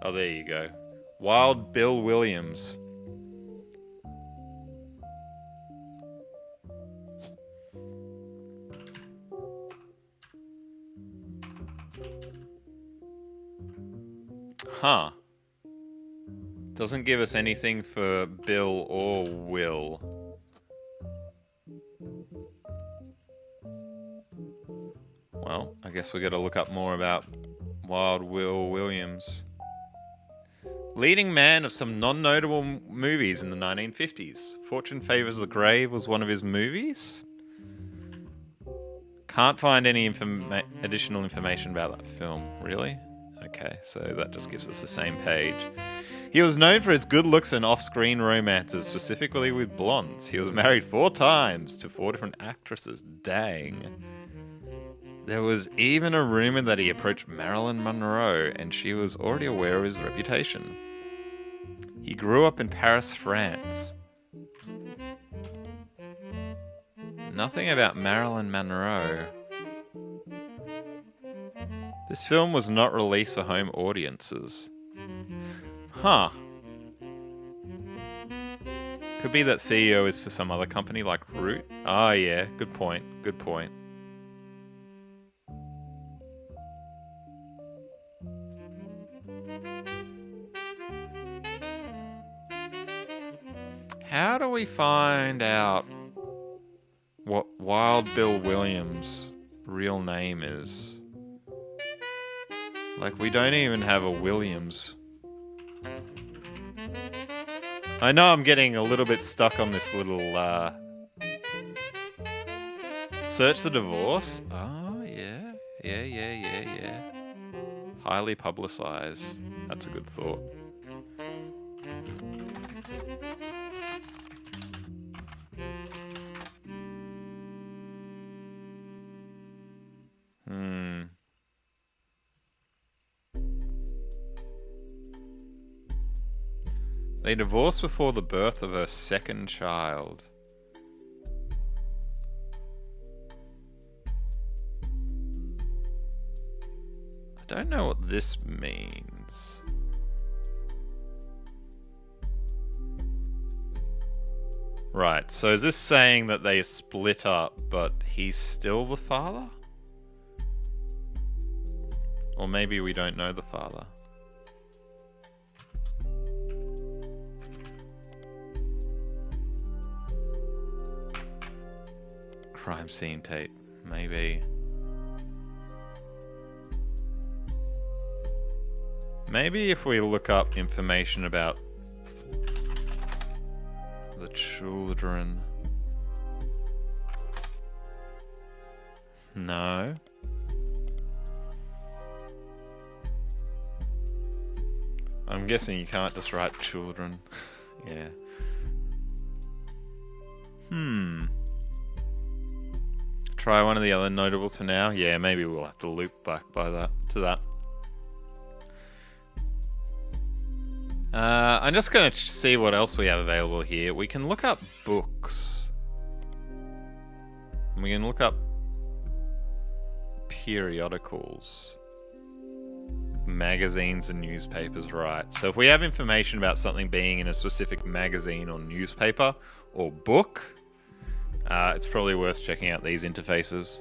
Oh, there you go. Wild Bill Williams. Huh. Doesn't give us anything for Bill or Will. Well, I guess we gotta look up more about Wild Will Williams. Leading man of some non-notable movies in the 1950s. Fortune Favors the Grave was one of his movies. Can't find any additional information about that film. Really? Okay, so that just gives us the same page. He was known for his good looks and off-screen romances, specifically with blondes. He was married 4 times to 4 different actresses. Dang. There was even a rumor that he approached Marilyn Monroe, and she was already aware of his reputation. He grew up in Paris, France. Nothing about Marilyn Monroe. This film was not released for home audiences. Huh. Could be that CEO is for some other company like Root. Oh yeah, good point, good point. How do we find out what Wild Bill Williams' real name is? Like, we don't even have a Williams. I know I'm getting a little bit stuck on this little, search the divorce. Oh, yeah. Yeah. Highly publicized. That's a good thought. They divorced before the birth of her second child. I don't know what this means. Right, so is this saying that they split up, but he's still the father? Or maybe we don't know the father. Crime scene tape, maybe. Maybe if we look up information about the children. No. I'm guessing you can't just write children. Yeah. Try one of the other notables for now. Yeah, maybe we'll have to loop back to that. I'm just going to see what else we have available here. We can look up books. We can look up periodicals. Magazines and newspapers, right. So if we have information about something being in a specific magazine or newspaper or book, it's probably worth checking out these interfaces.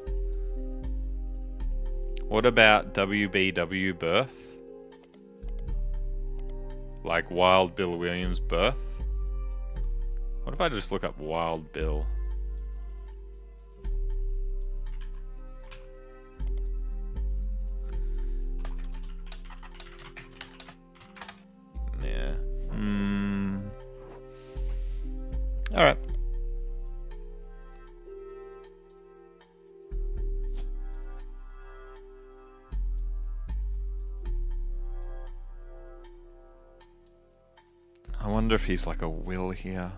What about WBW birth? Like Wild Bill Williams birth? What if I just look up Wild Bill? Yeah. Alright. I wonder if he's like a will here.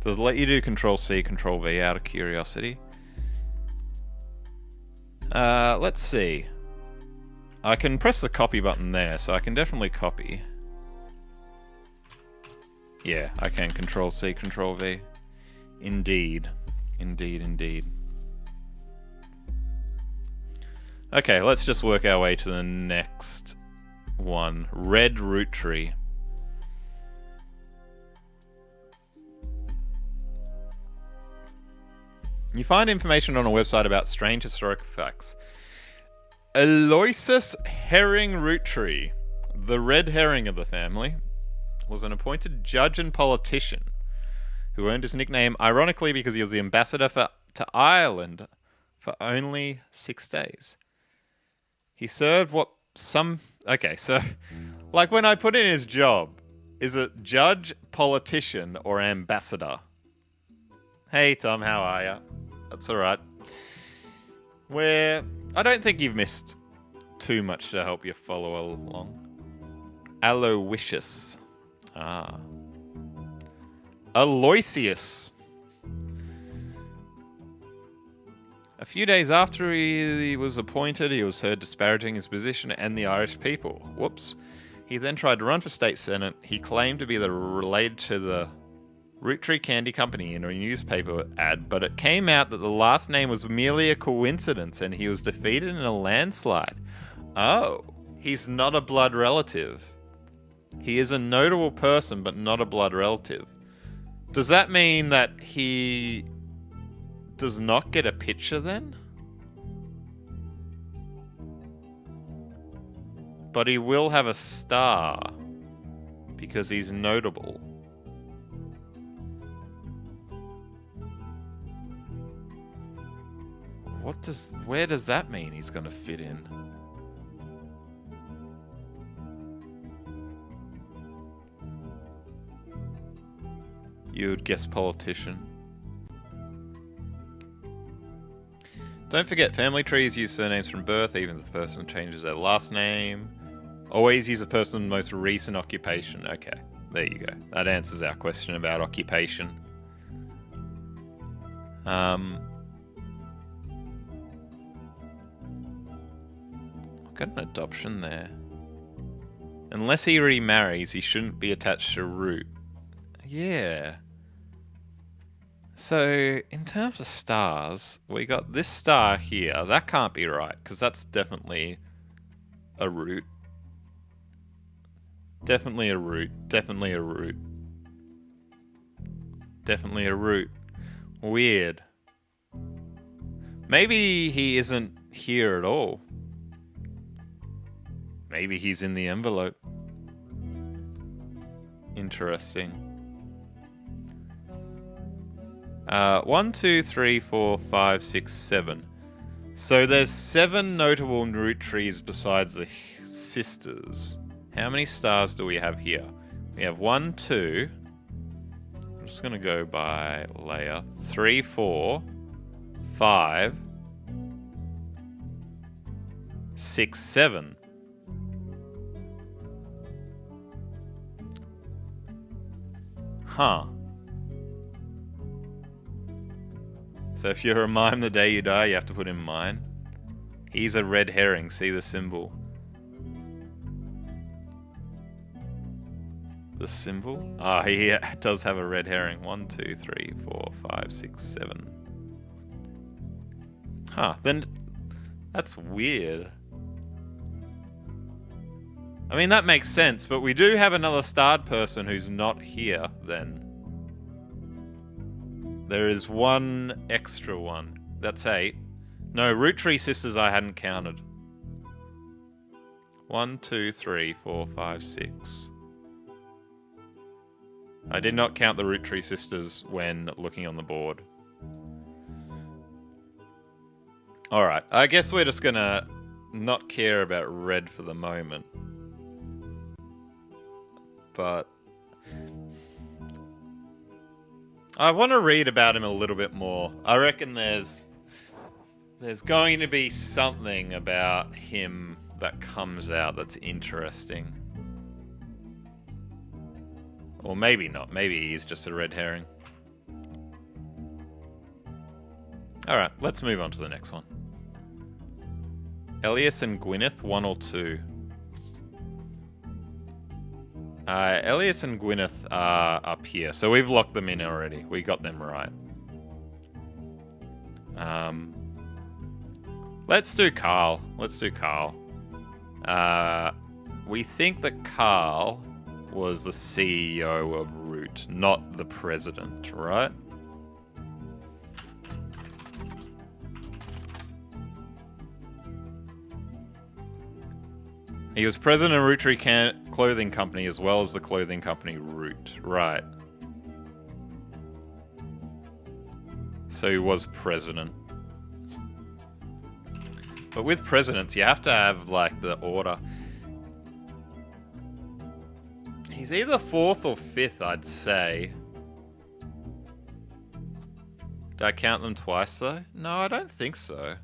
Does it let you do Control-C, Control-V out of curiosity? Let's see. I can press the copy button there, so I can definitely copy. Yeah, I can Control-C, Control-V. Indeed. Indeed. Okay, let's just work our way to the next one. Red Roottree. You find information on a website about strange historic facts. Elias Herring Roottrie, the red herring of the family, was an appointed judge and politician who earned his nickname ironically because he was the ambassador to Ireland for only 6 days. He served okay, so like when I put in his job, is it judge, politician, or ambassador? Hey Tom, how are ya? That's alright. I don't think you've missed too much to help you follow along. Aloysius. Ah. Aloysius. A few days after he was appointed, he was heard disparaging his position and the Irish people. Whoops. He then tried to run for state senate. He claimed to be related to the Roottrees Candy Company in a newspaper ad, but it came out that the last name was merely a coincidence and he was defeated in a landslide. Oh, he's not a blood relative. He is a notable person, but not a blood relative. Does that mean that he does not get a picture then? But he will have a star because he's notable. Where does that mean he's going to fit in? You would guess politician. Don't forget, family trees use surnames from birth, even if the person changes their last name. Always use a person's most recent occupation. Okay, there you go. That answers our question about occupation. Got an adoption there. Unless he remarries, he shouldn't be attached to Root. Yeah. So, in terms of stars, we got this star here. That can't be right, because that's definitely a Root. Definitely a Root. Definitely a Root. Definitely a Root. Weird. Maybe he isn't here at all. Maybe he's in the envelope. Interesting. 1, 2, 3, 4, 5, 6, 7. So there's 7 notable Roottrees besides the sisters. How many stars do we have here? We have 1, 2. I'm just going to go by layer. 3, 4, 5, 6, 7. Huh. So if you're a mime the day you die, you have to put in mine. He's a red herring. See the symbol? The symbol? Ah, he does have a red herring. 1, 2, 3, 4, 5, 6, 7. Huh. Then that's weird. I mean, that makes sense, but we do have another starred person who's not here, then. There is one extra one. That's 8. No, Roottrees sisters I hadn't counted. 1, 2, 3, 4, 5, 6. I did not count the Roottrees sisters when looking on the board. Alright, I guess we're just gonna not care about Red for the moment. But I want to read about him a little bit more. I reckon there's going to be something about him that comes out that's interesting. Or maybe not. Maybe he's just a red herring. Alright, let's move on to the next one. Elias and Gwyneth, 1 or 2? Elias and Gwyneth are up here, so we've locked them in already. We got them right. Let's do Carl. We think that Carl was the CEO of Root, not the president, right? He was president of Roottrees Clothing Company as well as the clothing company Root. Right. So he was president. But with presidents, you have to have, like, the order. He's either 4th or 5th, I'd say. Did I count them twice, though? No, I don't think so.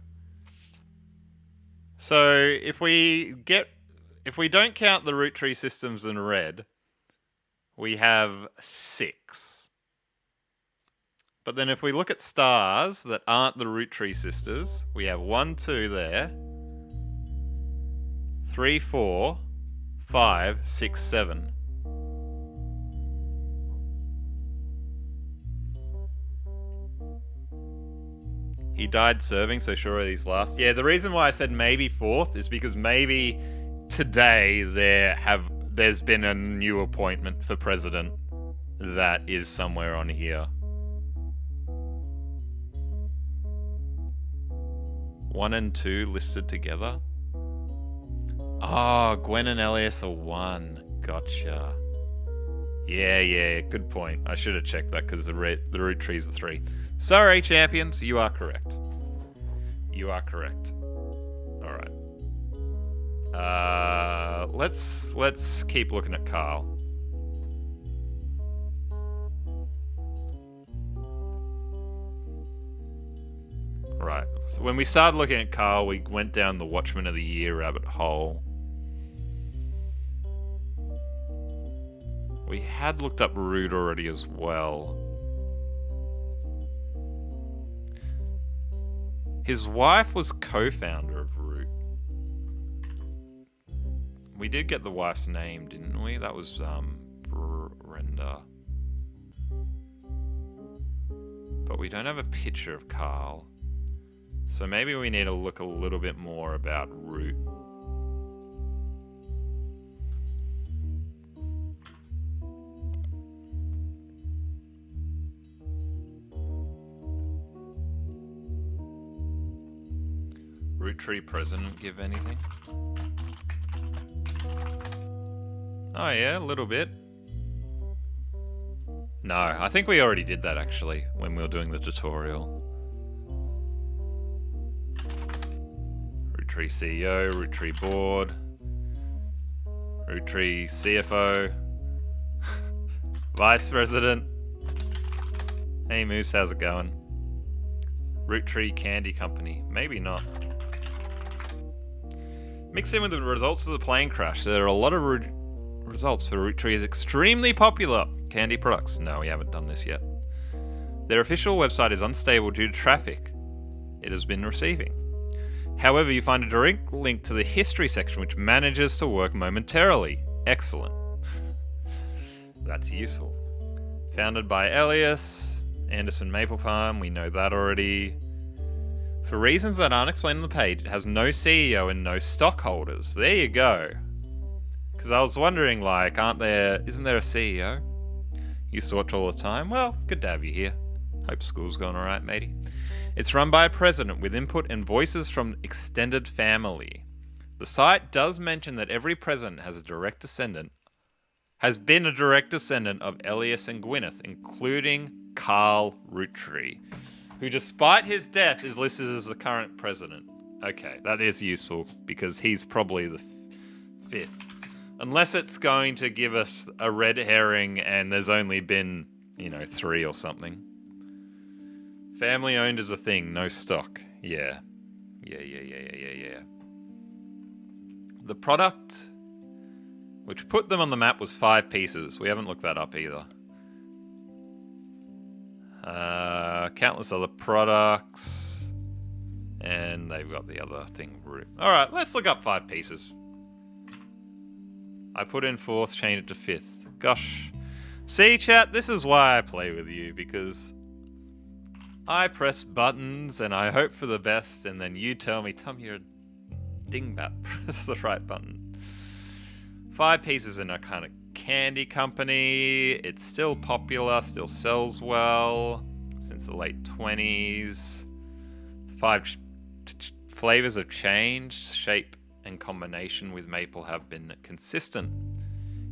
So if we don't count the Roottree systems in red, we have 6. But then if we look at stars that aren't the Roottree sisters, we have 1, 2 there. 3, 4, 5, 6, 7. He died serving, so sure he's last. Yeah, the reason why I said maybe 4th is because maybe today there's been a new appointment for president that is somewhere on here. 1 and 2 listed together. Oh, Gwynn and Elias are 1. Gotcha. Yeah, good point. I should have checked that because the Roottrees are 3. Sorry, champions, you are correct. You are correct. All right. Let's keep looking at Carl. Right. So when we started looking at Carl, we went down the Watchman of the Year rabbit hole. We had looked up Root already as well. His wife was co-founder of Root. We did get the wife's name, didn't we? That was Brenda. But we don't have a picture of Carl. So maybe we need to look a little bit more about Root. Roottree president give anything? Oh yeah, a little bit. No, I think we already did that actually when we were doing the tutorial. Roottree CEO, Roottree board, Roottree CFO, Vice President. Hey Moose, how's it going? Roottree Candy Company, maybe not. Mixed in with the results of the plane crash, there are a lot of results for Roottree is extremely popular candy products. No, we haven't done this yet. Their official website is unstable due to traffic it has been receiving. However, you find a direct link to the history section which manages to work momentarily. Excellent. That's useful. Founded by Elias, Anderson Maple Farm, we know that already. For reasons that aren't explained on the page, it has no CEO and no stockholders. There you go. Because I was wondering, like, isn't there a CEO? Used to watch all the time. Well, good to have you here. Hope school's going alright, matey. It's run by a president with input and voices from extended family. The site does mention that every president has been a direct descendant of Elias and Gwyneth, including Carl Roottree, who despite his death is listed as the current president. Okay, that is useful because he's probably the 5th. Unless it's going to give us a red herring and there's only been, 3 or something. Family owned is a thing, no stock. Yeah. The product which put them on the map was 5 pieces. We haven't looked that up either. Countless other products. And they've got the other thing. Alright, let's look up 5 pieces. I put in 4th, change it to 5th. Gosh. See, chat, this is why I play with you, because I press buttons and I hope for the best, and then you tell me, Tom, you're a dingbat. Press the right button. 5 pieces in a kind of candy company. It's still popular, still sells well since the late 20s. 5 flavors have changed. Shape and combination with maple have been consistent.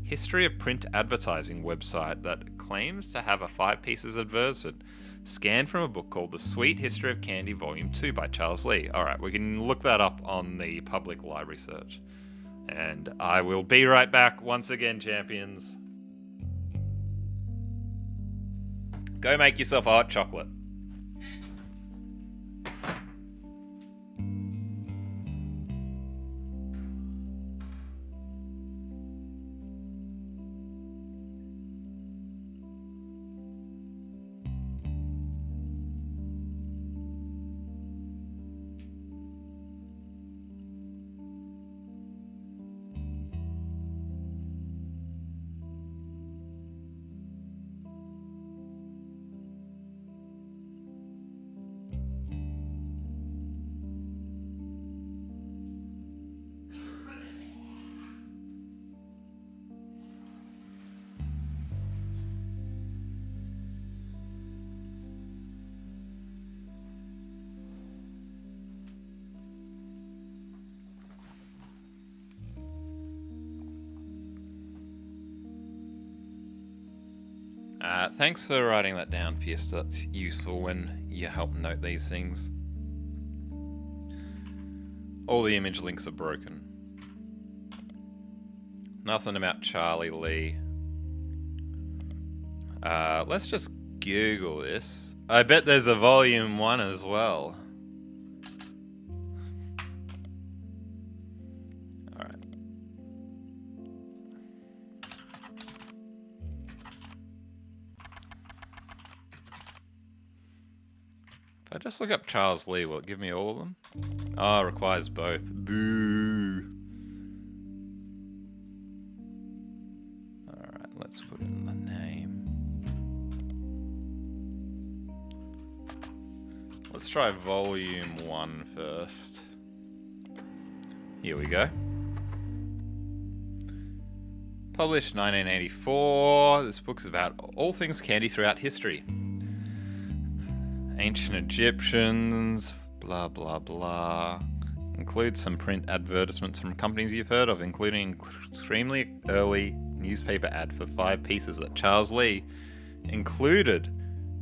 History of print advertising website that claims to have a 5 pieces advertisement. Scanned from a book called The Sweet History of Candy Volume 2 by Charles Lee. Alright, we can look that up on the public library search. And I will be right back once again, champions. Go make yourself a hot chocolate. Thanks for writing that down, Fiesta. That's useful when you help note these things. All the image links are broken. Nothing about Charlie Lee. Let's just Google this. I bet there's a volume 1 as well. Alright. If I just look up Charles Lee, will it give me all of them? Oh, it requires both. Boo! Alright, let's put in the name. Let's try volume 1 first. Here we go. Published 1984. This book's about all things candy throughout history. Ancient Egyptians, blah blah blah. Includes some print advertisements from companies you've heard of, including an extremely early newspaper ad for 5 pieces that Charles Lee included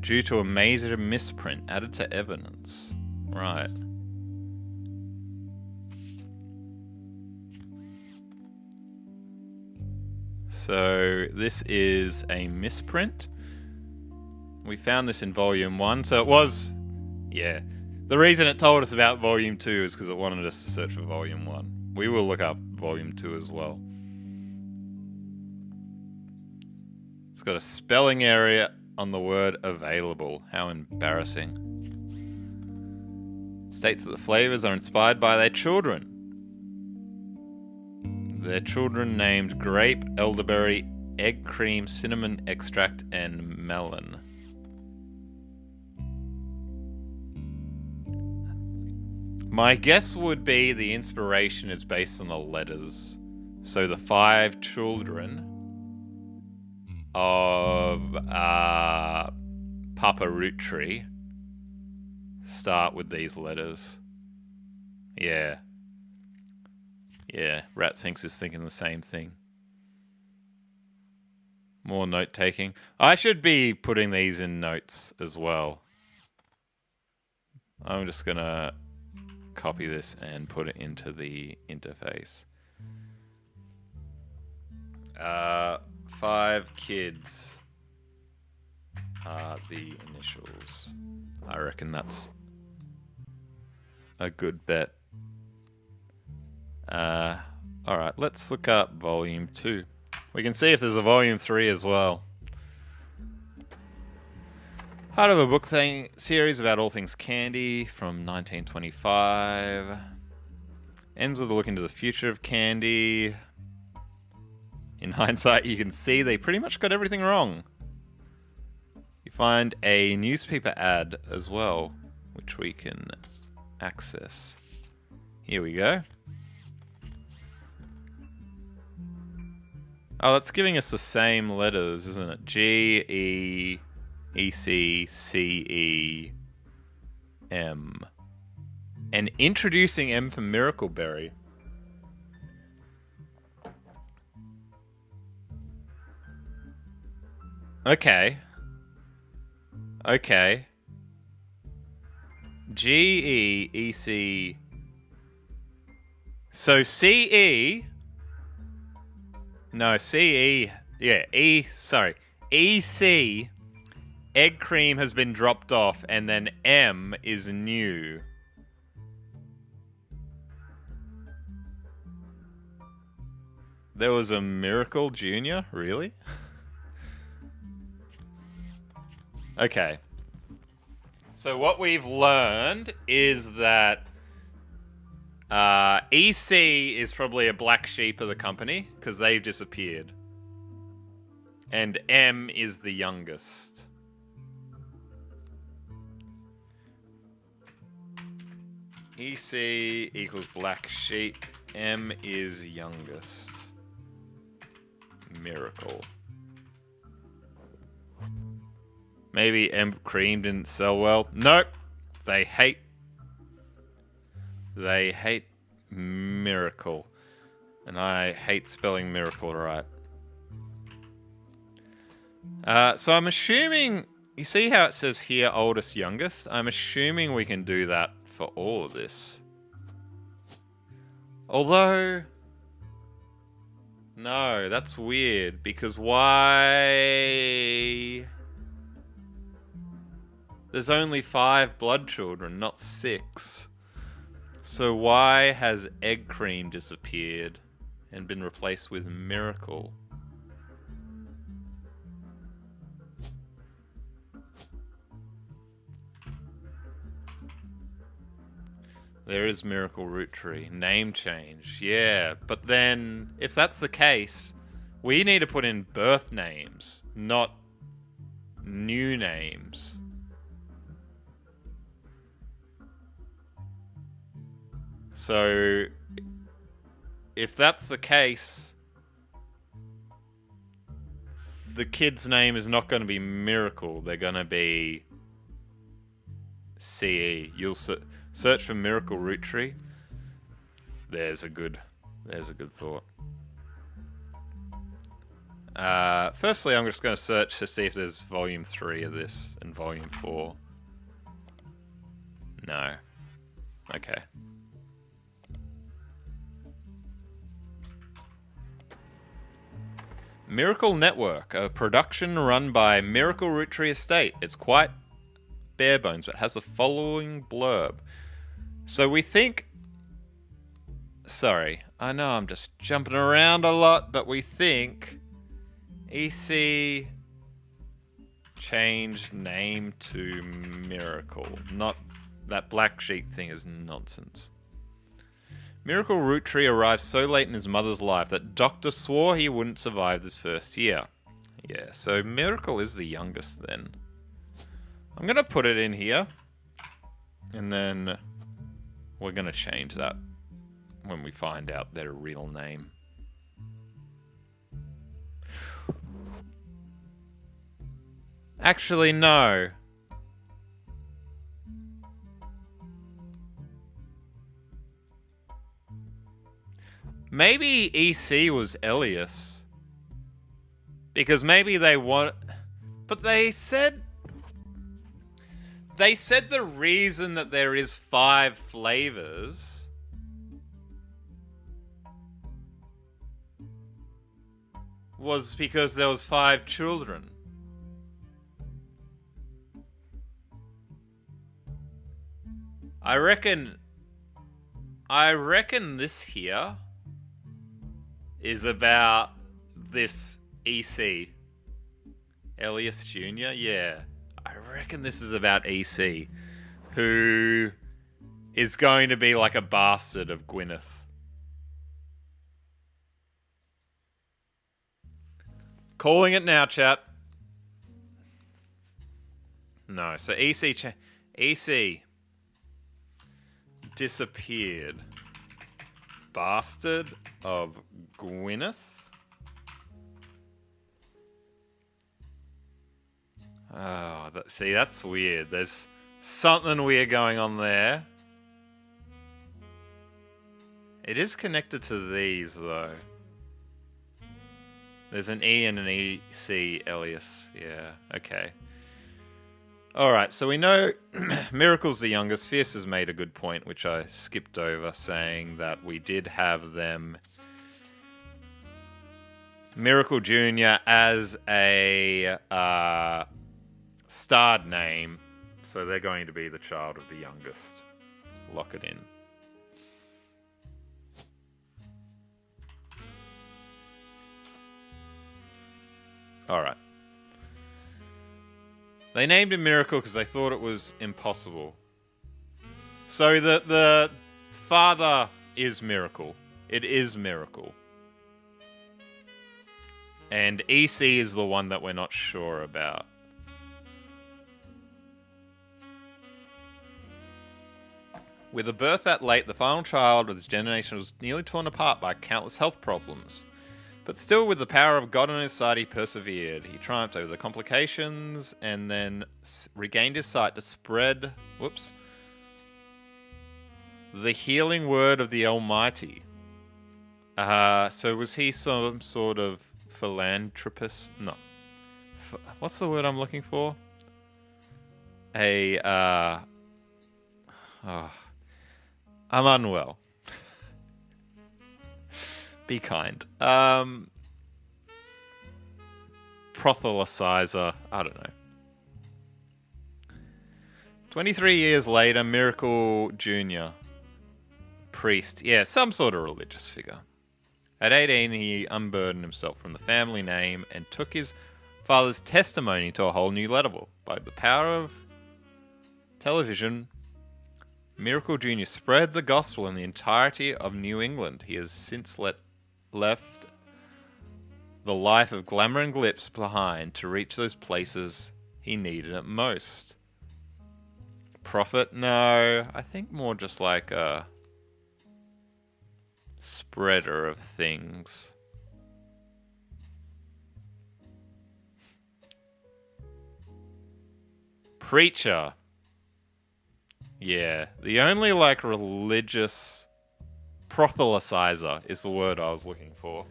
due to a major misprint added to evidence. Right. So this is a misprint. We found this in volume 1, so it was... Yeah. The reason it told us about volume 2 is because it wanted us to search for volume 1. We will look up volume 2 as well. It's got a spelling error on the word available. How embarrassing. It states that the flavors are inspired by their children. Their children named grape, elderberry, egg cream, cinnamon extract, and melon. My guess would be the inspiration is based on the letters. So the 5 children of Papa Roottrie start with these letters. Yeah. Yeah, Rat thinks is thinking the same thing. More note taking. I should be putting these in notes as well. I'm just gonna copy this and put it into the interface. 5 kids are the initials. I reckon that's a good bet. Alright, let's look up volume 2. We can see if there's a volume 3 as well. Part of a book series about all things candy from 1925. Ends with a look into the future of candy. In hindsight, you can see they pretty much got everything wrong. You find a newspaper ad as well, which we can access. Here we go. Oh, that's giving us the same letters, isn't it? G, E, E, C, C, E, M. And introducing M for Miracleberry. Okay. Okay. G, E, E, C. So C, E... No, C-E... Yeah, E... Sorry. E-C... Egg cream has been dropped off, and then M is new. There was a Miracle Junior? Really? Okay. So what we've learned is that EC is probably a black sheep of the company, because they've disappeared. And M is the youngest. EC equals black sheep. M is youngest. Miracle. Maybe M cream didn't sell well. Nope. They hate Miracle. And I hate spelling Miracle right. So I'm assuming... You see how it says here, oldest, youngest? I'm assuming we can do that for all of this. Although... No, that's weird, because why... There's only 5 blood children, not 6. So why has Egg Cream disappeared and been replaced with Miracle? There is Miracle Roottreee. Name change. Yeah, but then, if that's the case, we need to put in birth names, not new names. So, if that's the case, the kid's name is not going to be Miracle. They're going to be CE. You'll search for Miracle Roottreee. There's a good thought. Firstly, I'm just going to search to see if there's volume 3 of this and volume 4. No. Okay. Miracle Network, a production run by Miracle Roottreee Estate. It's quite bare bones, but has the following blurb. So we think... Sorry, I know I'm just jumping around a lot, but we think EC changed name to Miracle. Not that black sheep thing is nonsense. Miracle Roottree arrived so late in his mother's life that Doctor swore he wouldn't survive this first year. Yeah, so Miracle is the youngest then. I'm going to put it in here. And then we're going to change that when we find out their real name. Actually, no. Maybe EC was Elias. Because maybe they want... But they said... They said the reason that there is 5 flavors... was because there was 5 children. I reckon this here is about this EC. Elias Jr., yeah. I reckon this is about EC, who is going to be like a bastard of Gwyneth. Calling it now, chat. No, so EC disappeared. Bastard of Gwyneth. Oh, see, that's weird. There's something weird going on there. It is connected to these, though. There's an E and an EC Elias. Yeah, okay. Alright, so we know Miracle's the youngest. Fierce has made a good point, which I skipped over, saying that we did have them... Miracle Jr. as a starred name, so they're going to be the child of the youngest. Lock it in. Alright. They named him Miracle because they thought it was impossible. So the father is Miracle. It is Miracle. And EC is the one that we're not sure about. With a birth that late, the final child of this generation was nearly torn apart by countless health problems. But still, with the power of God on his side, he persevered. He triumphed over the complications and then regained his sight to spread... Whoops. The healing word of the Almighty. So was he some sort of philanthropist? No. What's the word I'm looking for? I'm unwell. Be kind. Proselytizer. I don't know. 23 years later, Miracle Jr. Priest. Yeah, some sort of religious figure. At 18, he unburdened himself from the family name and took his father's testimony to a whole new level. By the power of television, Miracle Jr. spread the gospel in the entirety of New England. He has since left the life of glamour and glitz behind to reach those places he needed it most. Prophet? No, I think more just like a spreader of things. Preacher. Yeah, the only like religious proselytizer is the word I was looking for.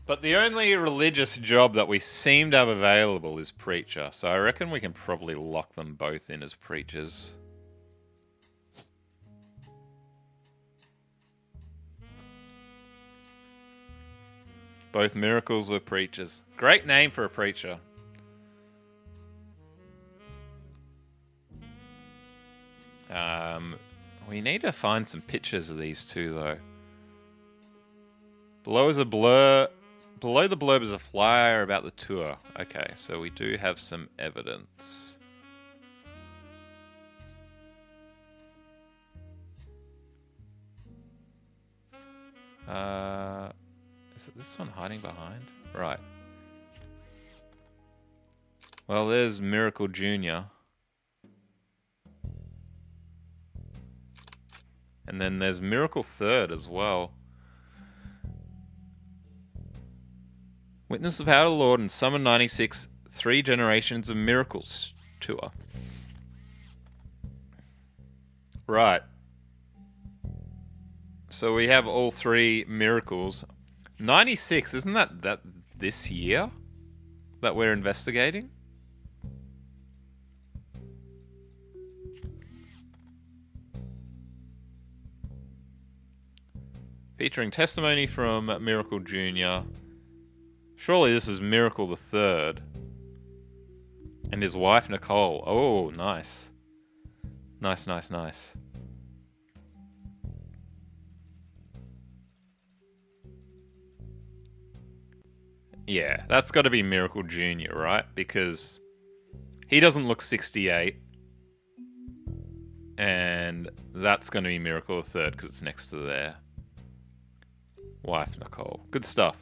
But the only religious job that we seem to have available is preacher, so I reckon we can probably lock them both in as preachers. Both miracles were preachers. Great name for a preacher. We need to find some pictures of these two, though. Below the blurb is a flyer about the tour. Okay, so we do have some evidence. Is it this one hiding behind? Right. Well, there's Miracle Jr. And then there's Miracle Third as well. Witness the power of the Lord in Summer 96, 3 Generations of Miracles tour. Right. So we have all 3 miracles. 96, isn't that this year that we're investigating? Featuring testimony from Miracle Jr. Surely this is Miracle the Third. And his wife, Nicole. Oh, nice. Nice, nice, nice. Yeah, that's got to be Miracle Jr., right? Because he doesn't look 68. And that's going to be Miracle the Third because it's next to their wife, Nicole. Good stuff.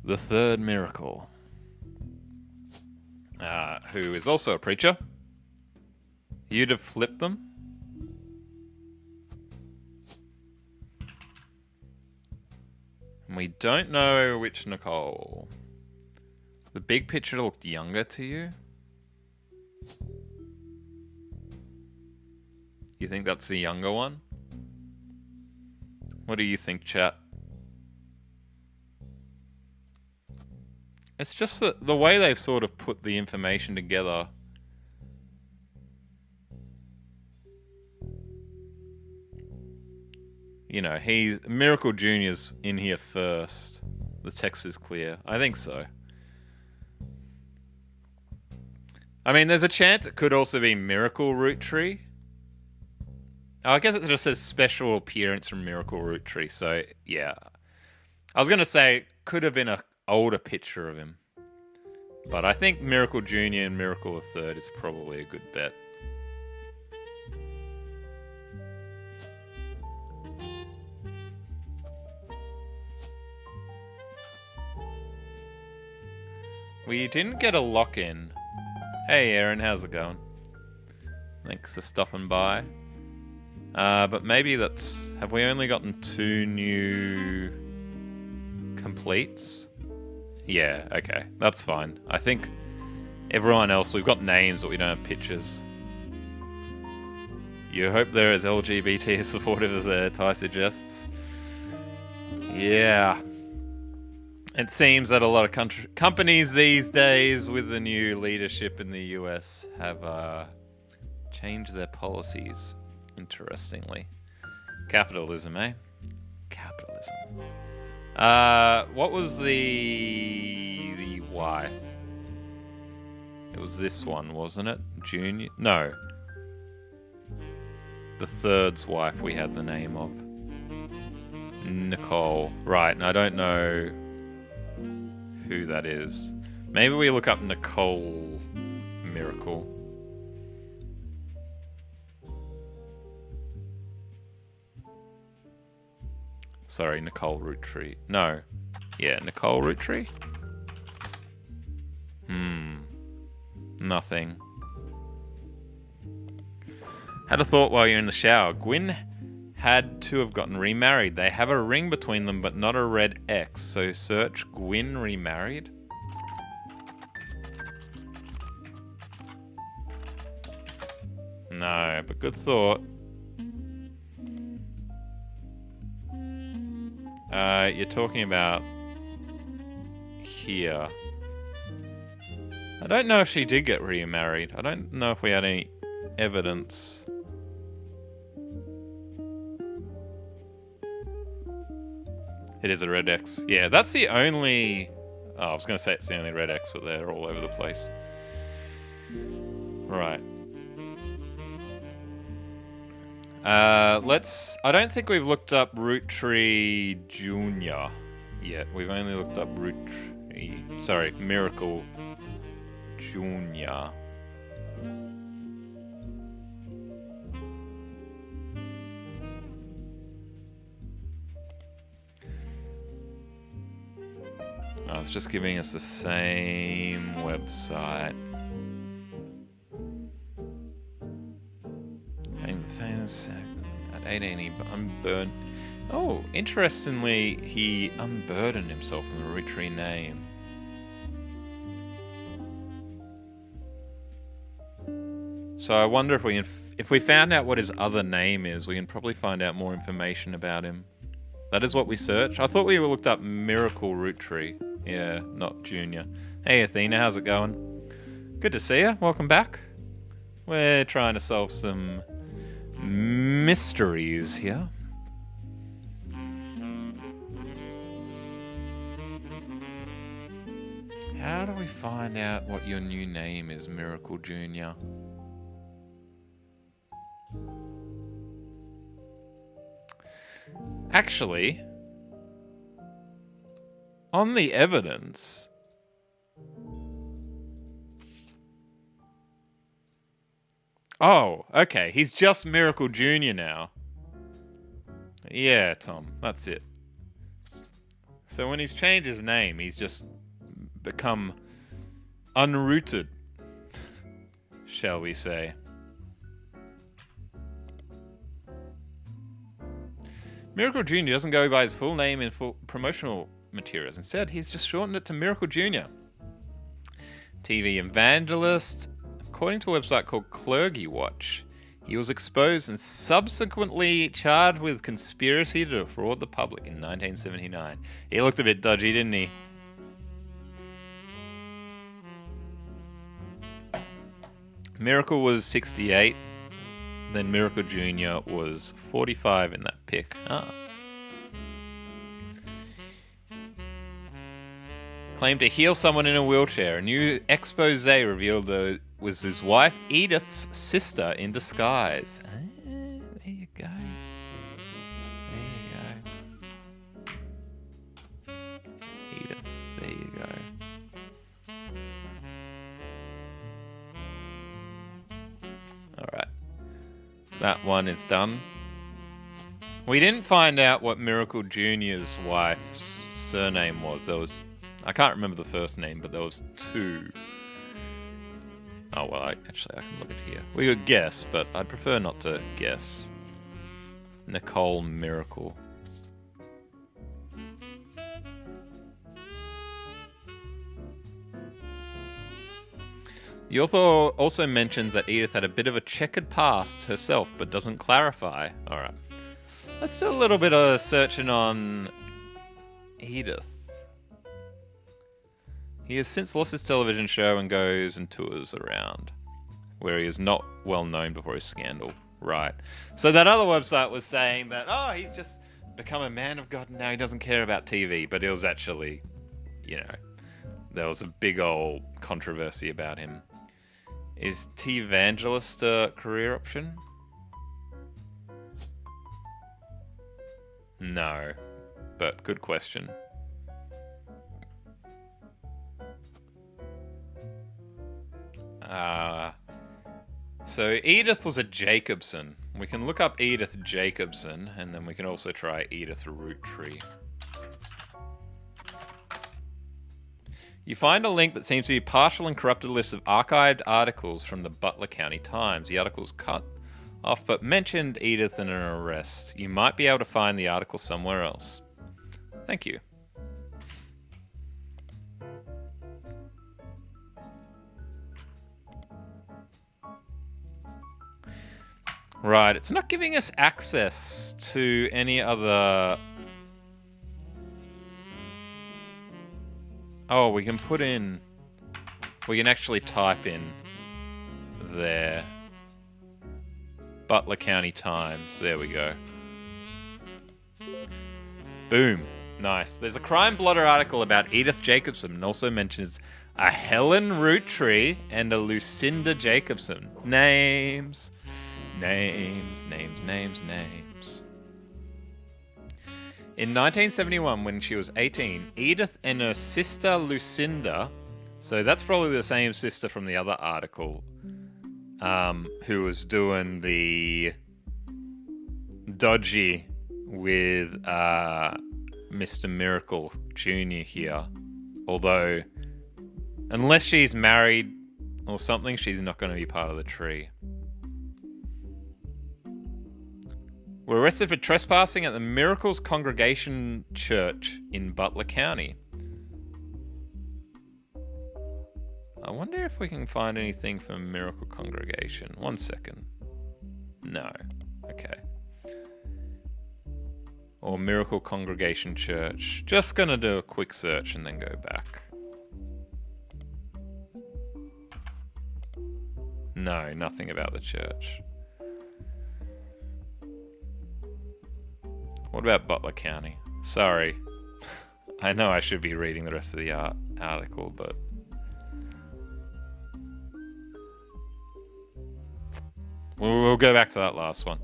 The third miracle. Who is also a preacher. You'd have flipped them. And we don't know which Nicole. The big picture looked younger to you? You think that's the younger one? What do you think, chat? It's just the way they've sort of put the information together. You know, Miracle Jr.'s in here first. The text is clear. I think so. I mean, there's a chance it could also be Miracle Roottreee. Oh, I guess it just says special appearance from Miracle Roottreee, so yeah. I was going to say it could have been an older picture of him. But I think Miracle Jr. and Miracle the Third is probably a good bet. We didn't get a lock-in. Hey Aaron, how's it going? Thanks for stopping by. But maybe that's... Have we only gotten 2 new completes? Yeah, okay. That's fine. I think everyone else, we've got names, but we don't have pictures. You hope they're as LGBT supportive as their tie suggests. Yeah. It seems that a lot of companies these days with the new leadership in the US have changed their policies, interestingly. Capitalism, eh? Capitalism. What was the wife? It was this one, wasn't it? Junior? No. The third's wife we had the name of. Nicole. Right, and I don't know who that is. Maybe we look up Nicole Miracle. Sorry, Nicole Roottrees. No. Yeah, Nicole Roottrees? Nothing. Had a thought while you're in the shower. Gwynn had to have gotten remarried. They have a ring between them, but not a red X. So search Gwynn remarried. No, but good thought. You're talking about here. I don't know if she did get remarried. I don't know if we had any evidence. It is a red X. Yeah, that's the only... Oh, I was going to say it's the only red X, but they're all over the place. Right. I don't think we've looked up Roottrees Jr. yet. We've only looked up Roottrees... Sorry, Miracle Jr. Oh, it's just giving us the same website. Famous at 18 he unburdened. Oh, interestingly, he unburdened himself from the Roottrees name. So I wonder if we found out what his other name is, we can probably find out more information about him. That is what we searched. I thought we looked up Miracle Roottrees. Yeah, not Junior. Hey Athena, how's it going? Good to see you. Welcome back. We're trying to solve some mysteries here. How do we find out what your new name is, Miracle Junior? Actually, on the evidence, oh, okay, he's just Miracle Jr. now. Yeah, Tom, that's it. So when he's changed his name, he's just become unrooted, shall we say. Miracle Jr. doesn't go by his full name in full promotional materials. Instead, he's just shortened it to Miracle Jr. TV evangelist. According to a website called Clergy Watch, he was exposed and subsequently charged with conspiracy to defraud the public in 1979. He looked a bit dodgy, didn't he? Miracle was 68. Then Miracle Jr. was 45 in that pic. Ah. Claimed to heal someone in a wheelchair. A new expose revealed that it was his wife Edith's sister in disguise. Ah, there you go. There you go. Edith, there you go. Alright. That one is done. We didn't find out what Miracle Jr.'s wife's surname was. There was... I can't remember the first name, but there was two. Oh, well, actually, I can look at here. We could guess, but I'd prefer not to guess. Nicole Miracle. The author also mentions that Edith had a bit of a checkered past herself, but doesn't clarify. Alright. Let's do a little bit of searching on Edith. He has since lost his television show and goes and tours around, where he is not well known before his scandal. Right. So that other website was saying that, oh, he's just become a man of God and now he doesn't care about TV. But it was actually, you know, there was a big old controversy about him. Is T-Evangelist a career option? No. But good question. So Edith was a Jacobson. We can look up Edith Jacobson, and then we can also try Edith Roottree. You find a link that seems to be a partial and corrupted list of archived articles from the Butler County Times. The article's cut off, but mentioned Edith in an arrest. You might be able to find the article somewhere else. Thank you. Right, it's not giving us access to any other... Oh, we can put in... We can actually type in there. Butler County Times. There we go. Boom. Nice. There's a Crime Blotter article about Edith Jacobson and also mentions a Helen Roottrie and a Lucinda Jacobson. Names. Names. In 1971, when she was 18, Edith and her sister Lucinda, so that's probably the same sister from the other article, who was doing the dodgy with Mr. Miracle Jr. here. Although, unless she's married or something, she's not going to be part of the tree. Were arrested for trespassing at the Miracles Congregation Church in Butler County. I wonder if we can find anything from Miracle Congregation. 1 second. No. Okay. Or Miracle Congregation Church. Just gonna do a quick search and then go back. No, nothing about the church. What about Butler County? Sorry. I know I should be reading the rest of the article, but... We'll go back to that last one.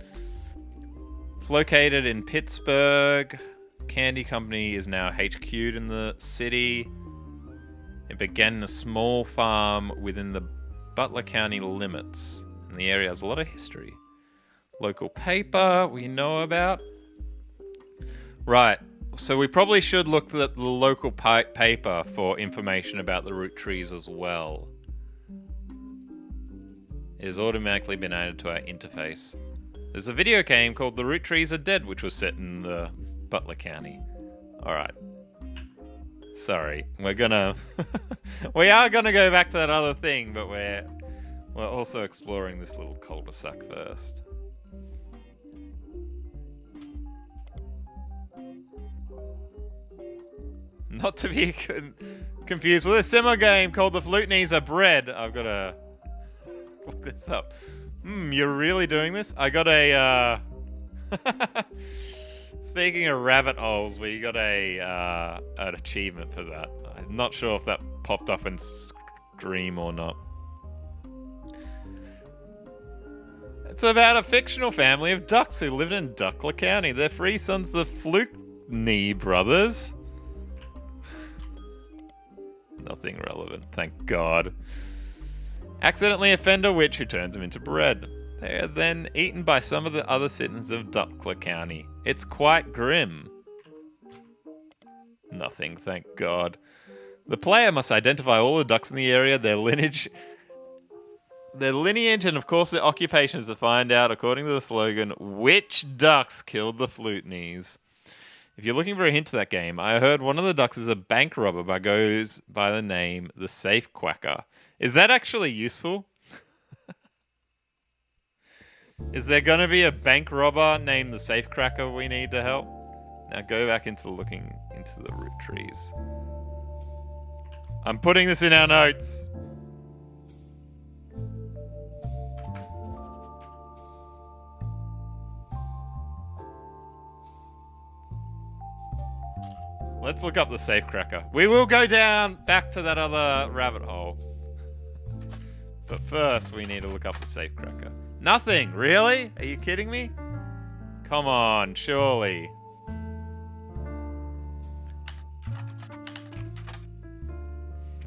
It's located in Pittsburgh. Candy Company is now HQ'd in the city. It began in a small farm within the Butler County limits. And the area has a lot of history. Local paper we know about. Right, so we probably should look at the local paper for information about the Roottrees as well. It has automatically been added to our interface. There's a video game called The Roottrees Are Dead, which was set in the Butler County. Alright. Sorry, we're gonna... we are gonna go back to that other thing, but we're also exploring this little cul-de-sac first. Not to be confused with a similar game called The Roottrees Are Bread. I've got to look this up. You're really doing this? I got a... Speaking of rabbit holes, we got an achievement for that. I'm not sure if that popped up in Stream or not. It's about a fictional family of ducks who lived in Butler County. They're three sons of Flukeney brothers. Nothing relevant, thank God. Accidentally offend a witch who turns them into bread. They are then eaten by some of the other citizens of Butler County. It's quite grim. Nothing, thank God. The player must identify all the ducks in the area, their lineage, and of course their occupations to find out, according to the slogan, which ducks killed the Flutneys. If you're looking for a hint to that game, I heard one of the ducks is a bank robber but goes by the name the Safe Quacker. Is that actually useful? Is there going to be a bank robber named the Safe Cracker we need to help? Now go back into looking into the Roottrees. I'm putting this in our notes. Let's look up the Safe Cracker. We will go down back to that other rabbit hole. But first, we need to look up the Safe Cracker. Nothing, really? Are you kidding me? Come on, surely.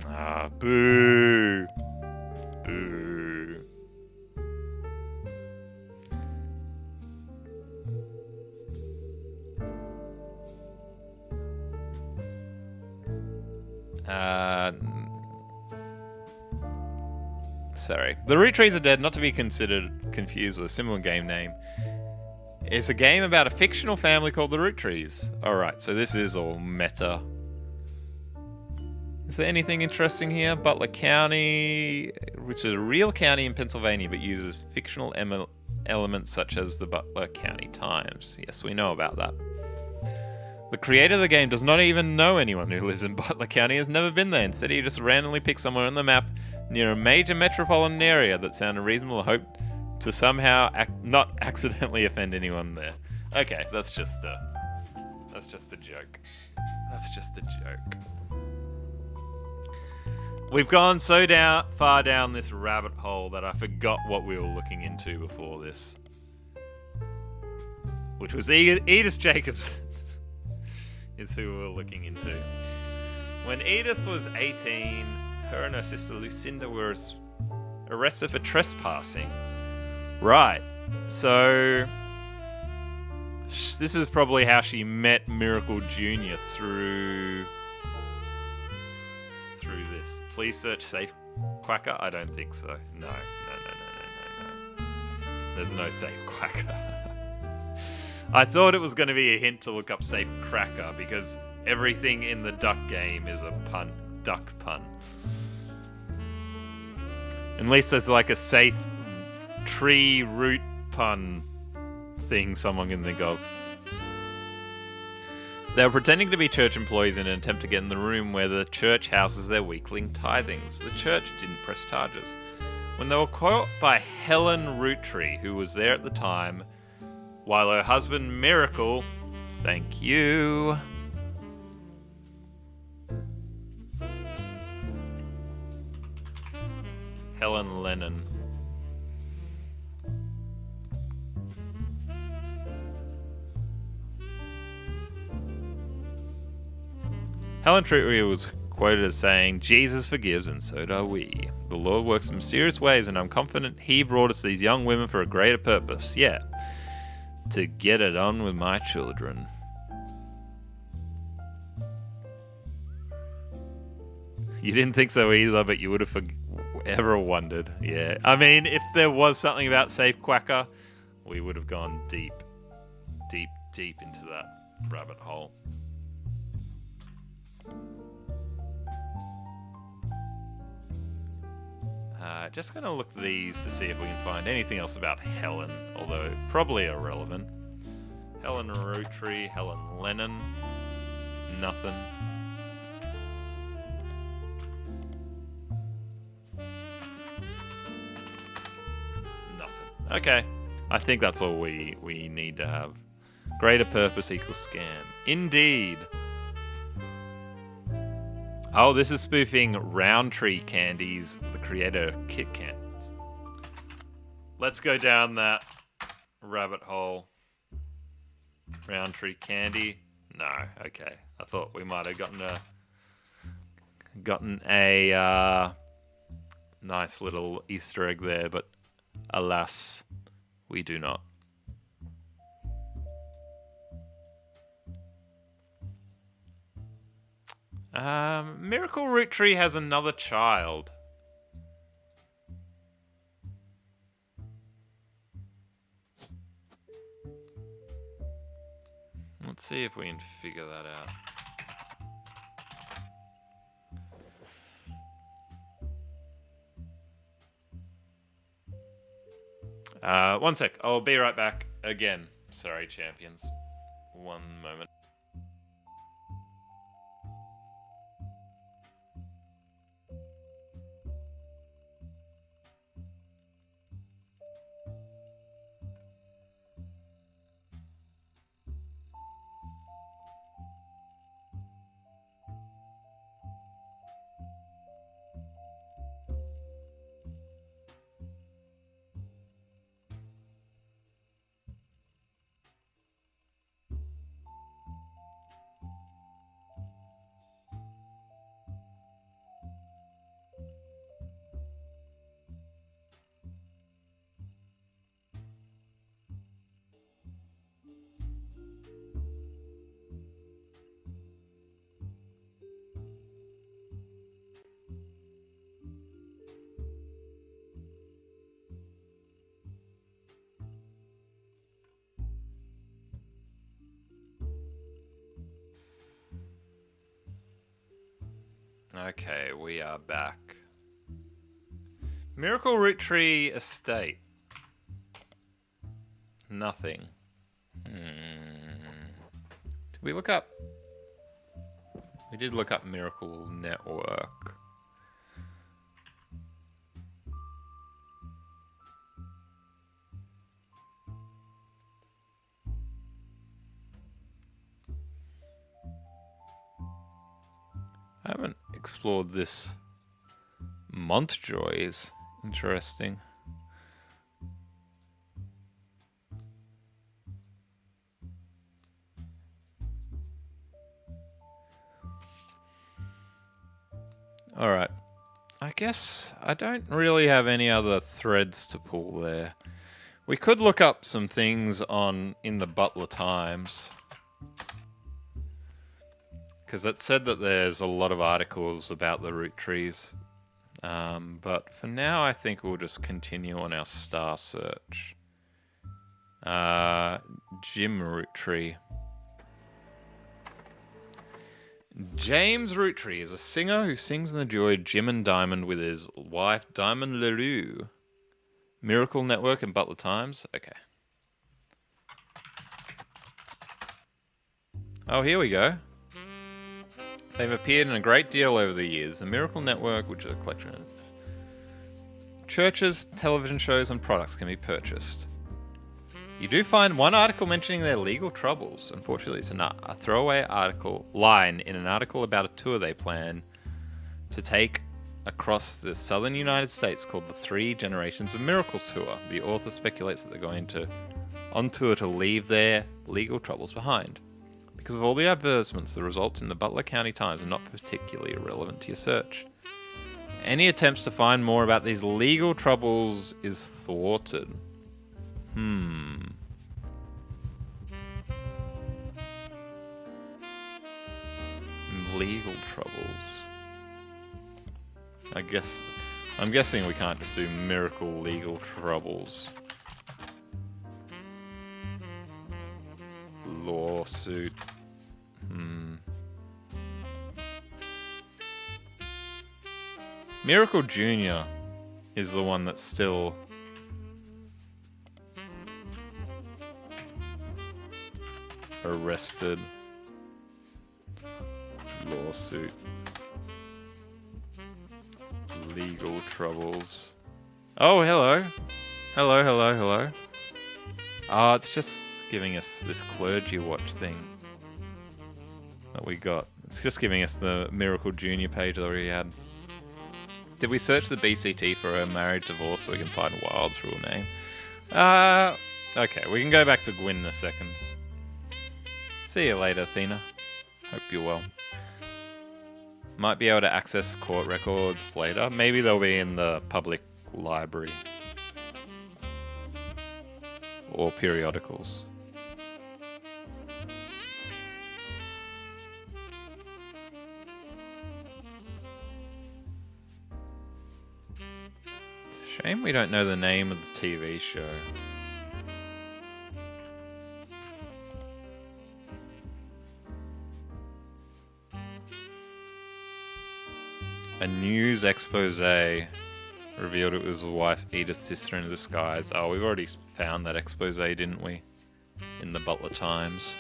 Ah, boo. Boo. Sorry. The Roottrees are Dead, not to be confused with a similar game name. It's a game about a fictional family called the Roottrees. Alright, so this is all meta. Is there anything interesting here? Butler County, which is a real county in Pennsylvania, but uses fictional elements such as the Butler County Times. Yes, we know about that. The creator of the game does not even know anyone who lives in Butler County, has never been there. Instead, he just randomly picked somewhere on the map near a major metropolitan area that sounded reasonable and hoped to somehow not accidentally offend anyone there. Okay, that's just a joke. That's just a joke. We've gone so far down this rabbit hole that I forgot what we were looking into before this. Which was Edith Jacobs is who we were looking into. When Edith was 18, her and her sister Lucinda were arrested for trespassing. Right. So this is probably how she met Miracle Jr. through this. Please search Safe Quacker. I don't think so. No. There's no Safe Quacker. I thought it was going to be a hint to look up Safe Cracker because everything in the duck game is a duck pun. At least there's like a safe tree root pun thing someone can think of. They were pretending to be church employees in an attempt to get in the room where the church houses their weekly tithings. The church didn't press charges. When they were caught by Helen Roottree, who was there at the time, while her husband Miracle, thank you, Helen Lennon. Helen Roottree was quoted as saying, "Jesus forgives and so do we. The Lord works in mysterious ways and I'm confident He brought us these young women for a greater purpose. Yeah. To get it on with my children." You didn't think so either, but you would have ever wondered. Yeah. I mean, if there was something about Safe Quacker, we would have gone deep into that rabbit hole. Just going to look at these to see if we can find anything else about Helen, although probably irrelevant. Helen Roottree, Helen Lennon, nothing. Nothing. Okay, I think that's all we need to have. Greater purpose equals scam. Indeed. Oh, this is spoofing Roundtree Candies, the creator of Kit Kat. Let's go down that rabbit hole. Roundtree Candy? No, okay. I thought we might have gotten a nice little Easter egg there, but alas, we do not. Miracle Roottree has another child. Let's see if we can figure that out. One sec. I'll be right back again. Sorry, champions. One moment. Okay, we are back. Miracle Roottreee Estate. Nothing. Did we look up? We did look up Miracle Network. I haven't explored this Montjoy's. Interesting. Alright. I guess I don't really have any other threads to pull there. We could look up some things in the Butler Times. Because it said that there's a lot of articles about the Roottrees. But for now, I think we'll just continue on our star search. Jim Roottreee. James Roottreee is a singer who sings in the duo Jim and Diamond with his wife Diamond LaRue. Miracle Network and Butler Times. Okay. Oh, here we go. They've appeared in a great deal over the years. The Miracle Network, which is a collection of churches, television shows, and products, can be purchased. You do find one article mentioning their legal troubles. Unfortunately, it's a throwaway line in an article about a tour they plan to take across the southern United States called the 3 Generations of Miracle Tour. The author speculates that they're going on tour to leave their legal troubles behind. Because of all the advertisements, the results in the Butler County Times are not particularly relevant to your search. Any attempts to find more about these legal troubles is thwarted. Legal troubles. I'm guessing we can't just do miracle legal troubles. Lawsuit. Miracle Jr. is the one that's still arrested. Lawsuit. Legal troubles. Oh, hello. Hello. Oh, it's just giving us this clergy watch thing that we got. It's just giving us the Miracle Jr. page that we had. Did we search the BCT for a marriage divorce so we can find Wild's real name? Okay, we can go back to Gwynn in a second. See you later, Athena. Hope you're well. Might be able to access court records later. Maybe they'll be in the public library. Or periodicals. Shame we don't know the name of the TV show. A news expose revealed it was wife Edith's sister in disguise. Oh, we've already found that expose, didn't we? In the Butler Times.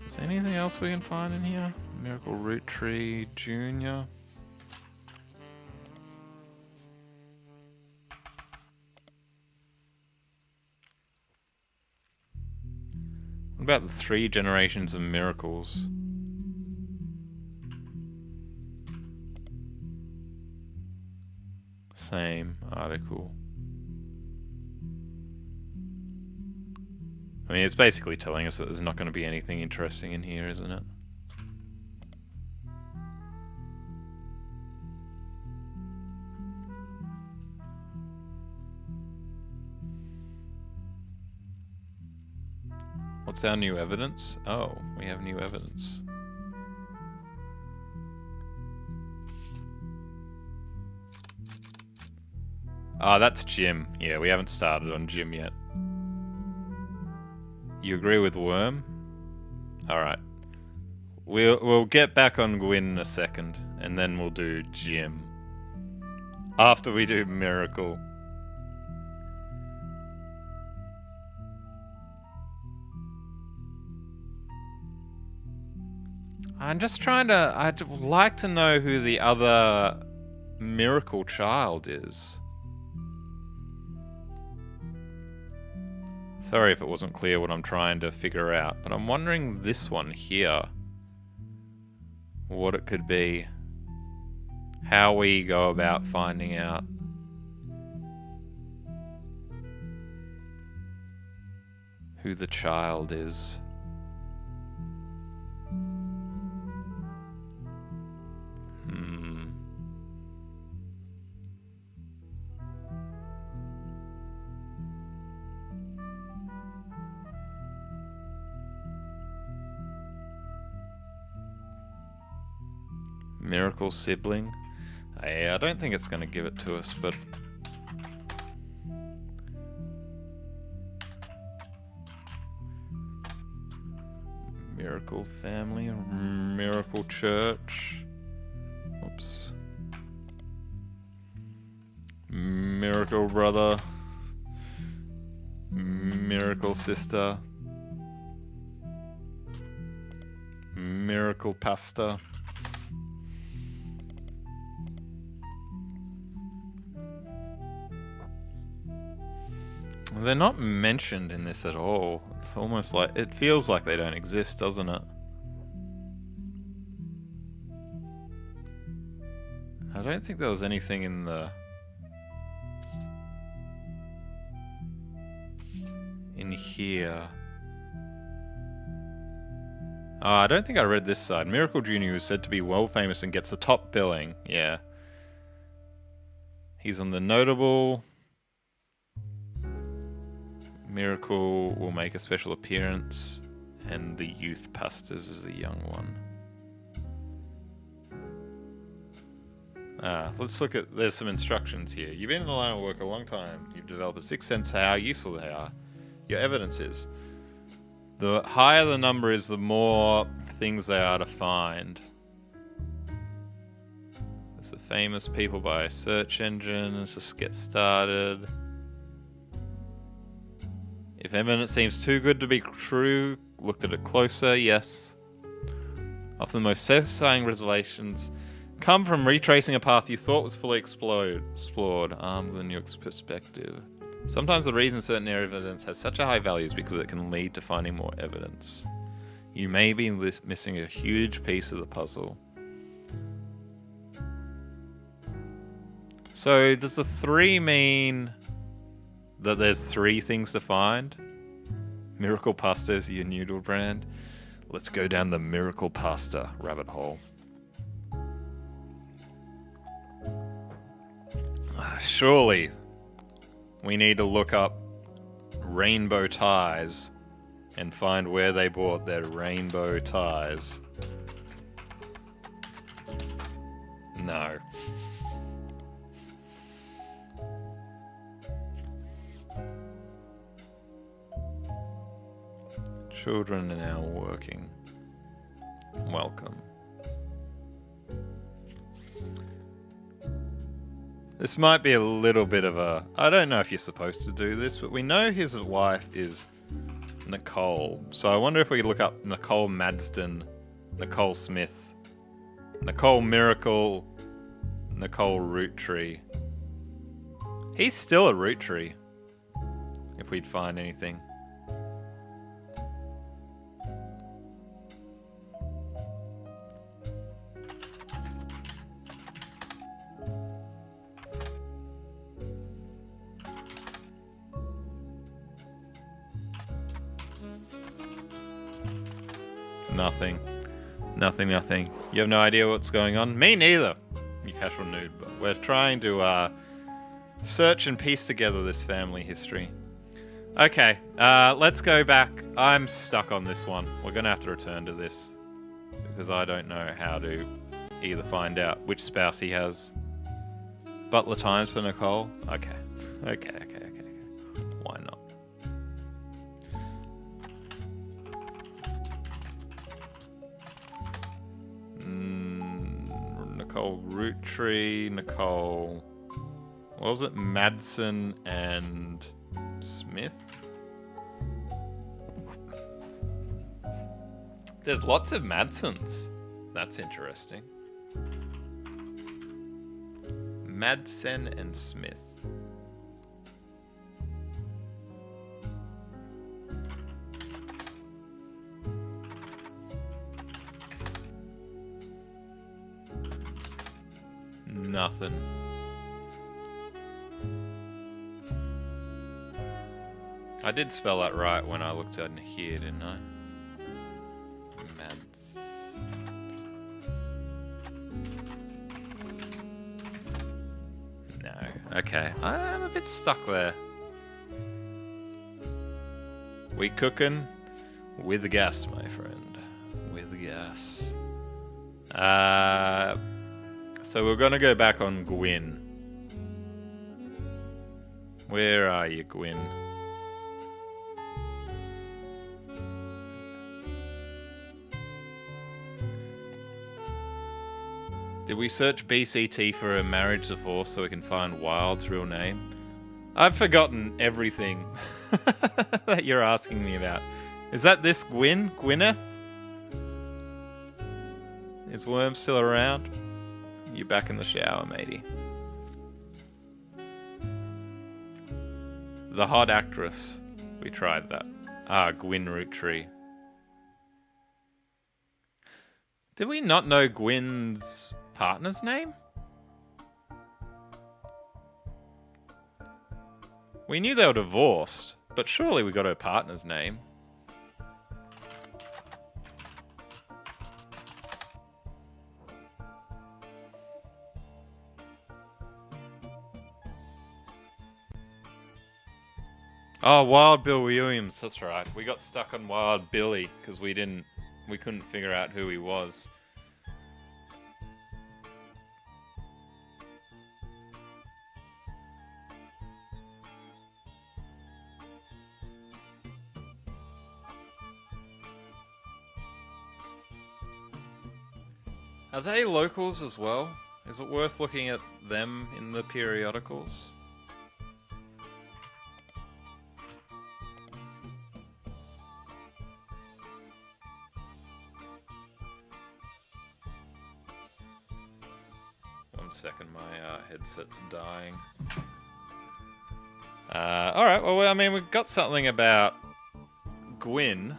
Is there anything else we can find in here? Miracle Roottrees Jr. What about the 3 generations of miracles? Same article. I mean, it's basically telling us that there's not going to be anything interesting in here, isn't it? What's our new evidence? Oh, we have new evidence. Ah, that's Jim. Yeah, we haven't started on Jim yet. You agree with Worm? Alright. We'll get back on Gwyn in a second, and then we'll do Jim. After we do Miracle. I'm just trying to... I'd like to know who the other miracle child is. Sorry if it wasn't clear what I'm trying to figure out, but I'm wondering this one here, what it could be, how we go about finding out. Who the child is. Miracle sibling? I don't think it's going to give it to us, but... Miracle family, miracle church. Oops. Miracle brother. Miracle sister. Miracle pastor. They're not mentioned in this at all. It's almost like... it feels like they don't exist, doesn't it? I don't think there was anything in the... in here. Oh, I don't think I read this side. Miracle Jr. is said to be world famous and gets the top billing. Yeah. He's on the notable... Miracle will make a special appearance, and the youth pastors is the young one. Let's look at... there's some instructions here. You've been in the line of work a long time. You've developed a sixth sense of how useful they are. Your evidence is. The higher the number is, the more things they are to find. There's a famous people by a search engine. Let's just get started. If evidence seems too good to be true, looked at it closer, yes. Often the most satisfying revelations come from retracing a path you thought was fully explored, armed with a new perspective. Sometimes the reason certain area of evidence has such a high value is because it can lead to finding more evidence. You may be missing a huge piece of the puzzle. So, does the 3 mean... that there's 3 things to find? Miracle Pasta is your noodle brand. Let's go down the Miracle Pasta rabbit hole. Surely we need to look up rainbow ties and find where they bought their rainbow ties. No. Children are now working. Welcome. This might be a little bit of a... I don't know if you're supposed to do this, but we know his wife is Nicole. So I wonder if we look up Nicole Madston, Nicole Smith, Nicole Miracle, Nicole Roottrees. He's still a Roottrees. If we'd find anything. Nothing. Nothing. You have no idea what's going on? Me neither, you casual nude. But we're trying to search and piece together this family history. Okay, let's go back. I'm stuck on this one. We're going to have to return to this. Because I don't know how to either find out which spouse he has. Butler times for Nicole? Okay. Why not? Nicole Roottrees, Nicole... What was it? Madsen and Smith? There's lots of Madsens. That's interesting. Madsen and Smith. Nothing. I did spell that right when I looked at it here, didn't I? Mads. No. Okay. I'm a bit stuck there. We cooking with the gas, my friend. With the gas. So we're gonna go back on Gwyn. Where are you, Gwyn? Did we search BCT for a marriage divorce so we can find Wild's real name? I've forgotten everything that you're asking me about. Is that this Gwyn? Gwyneth? Is Worm still around? You back in the shower, matey. The hot actress. We tried that. Ah, Gwyn Roottree. Did we not know Gwyn's partner's name? We knew they were divorced, but surely we got her partner's name. Oh, Wild Bill Williams, that's right. We got stuck on Wild Billy because we couldn't figure out who he was. Are they locals as well? Is it worth looking at them in the periodicals? One second, my headset's dying. Alright, well, I mean, we've got something about Gwyn.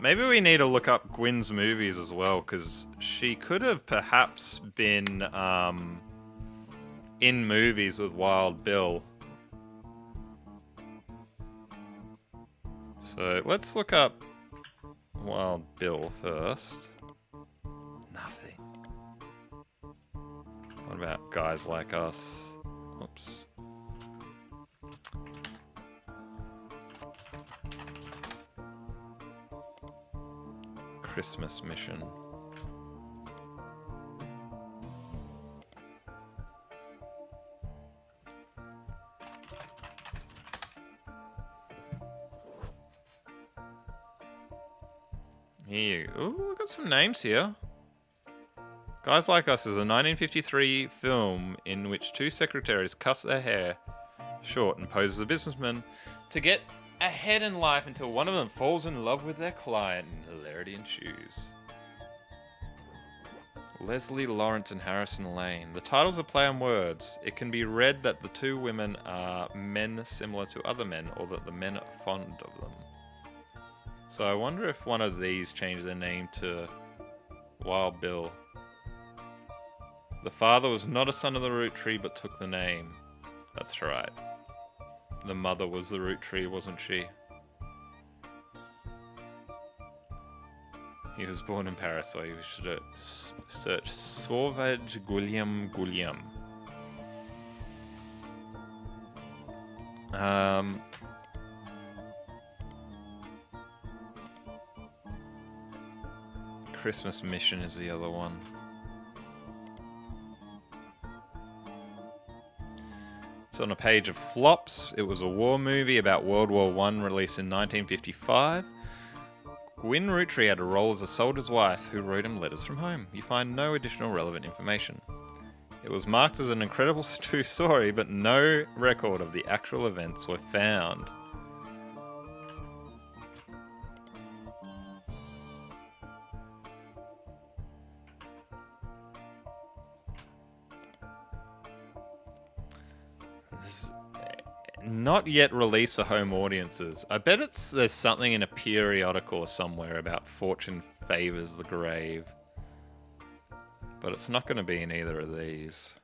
Maybe we need to look up Gwyn's movies as well, because she could have perhaps been in movies with Wild Bill. So let's look up Wild Bill first. Nothing. What about Guys Like Us? Oops. Christmas Mission. Ooh, we've got some names here. Guys Like Us is a 1953 film in which two secretaries cut their hair short and pose as a businessman to get ahead in life until one of them falls in love with their client and hilarity ensues. Leslie Lawrence and Harrison Lane. The title's a play on words. It can be read that the two women are men similar to other men, or that the men are fond of them. So I wonder if one of these changed their name to Wild Bill. The father was not a son of the Roottrees, but took the name. That's right. The mother was the Roottrees, wasn't she? He was born in Paris, so you should search Sauvage Guillaume. Christmas Mission is the other one. It's on a page of flops. It was a war movie about World War I, released in 1955. Gwynn Roottrees had a role as a soldier's wife who wrote him letters from home. You find no additional relevant information. It was marked as an incredible true story, but no record of the actual events were found. Not yet released for home audiences. I bet there's something in a periodical or somewhere about fortune favors the grave. But it's not going to be in either of these.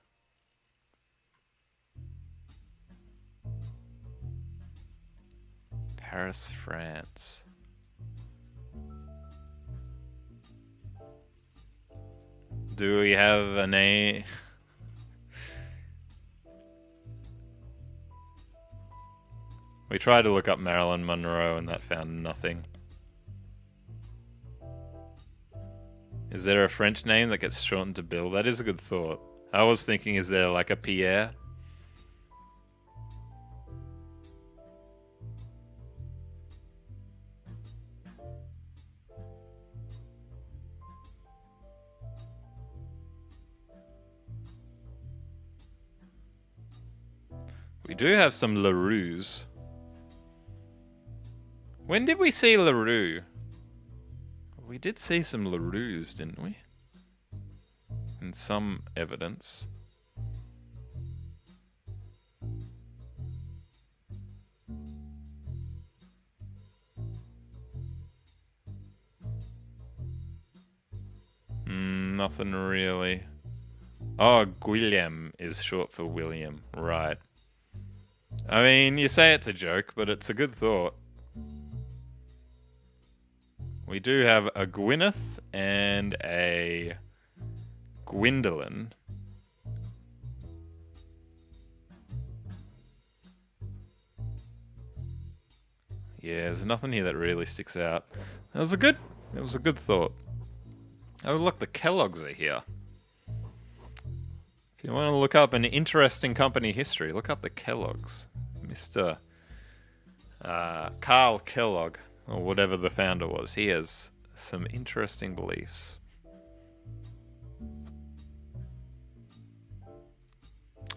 Paris, France. Do we have a name? We tried to look up Marilyn Monroe and that found nothing. Is there a French name that gets shortened to Bill? That is a good thought. I was thinking, is there like a Pierre? We do have some LaRues. When did we see LaRue? We did see some LaRues, didn't we? In some evidence. Nothing really. Oh, Guillaume is short for William. Right. I mean, you say it's a joke, but it's a good thought. We do have a Gwyneth and a Gwendolyn. Yeah, there's nothing here that really sticks out. It was a good thought. Oh look, the Kellogg's are here. If you want to look up an interesting company history, look up the Kellogg's. Mr. Carl Kellogg, or whatever the founder was. He has some interesting beliefs.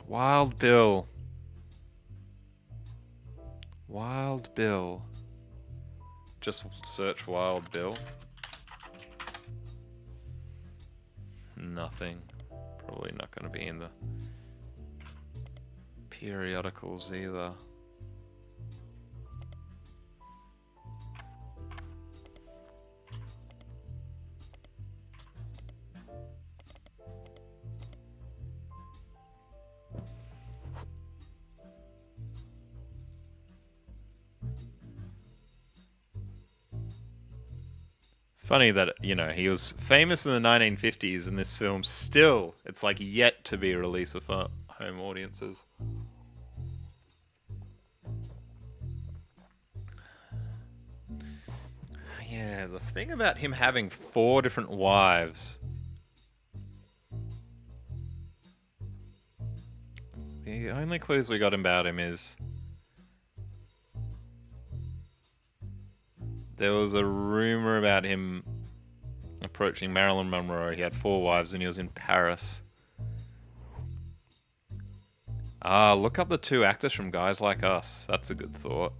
Wild Bill. Wild Bill. Just search Wild Bill. Nothing. Probably not going to be in the periodicals either. Funny that, you know, he was famous in the 1950s and this film still, it's like yet to be released for home audiences. Yeah, the thing about him having 4 different wives. The only clues we got about him is there was a rumor about him approaching Marilyn Monroe. He had 4 wives and he was in Paris. Ah, look up the 2 actors from Guys Like Us. That's a good thought.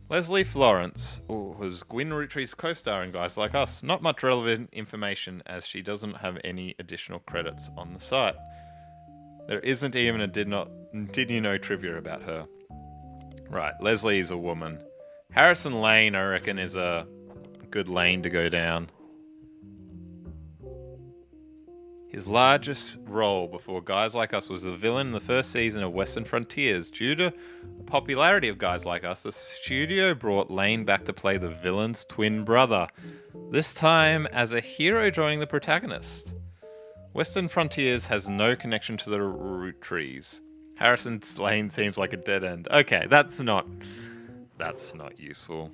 Leslie Florence was Gwynn Roottree's co-star in Guys Like Us. Not much relevant information as she doesn't have any additional credits on the site. There isn't even a did you know trivia about her. Right, Leslie is a woman. Harrison Lane, I reckon, is a good lane to go down. His largest role before Guys Like Us was the villain in the first season of Western Frontiers. Due to the popularity of Guys Like Us, the studio brought Lane back to play the villain's twin brother, this time as a hero joining the protagonist. Western Frontiers has no connection to the Roottrees. Harrison Lane seems like a dead end. Okay, that's not useful.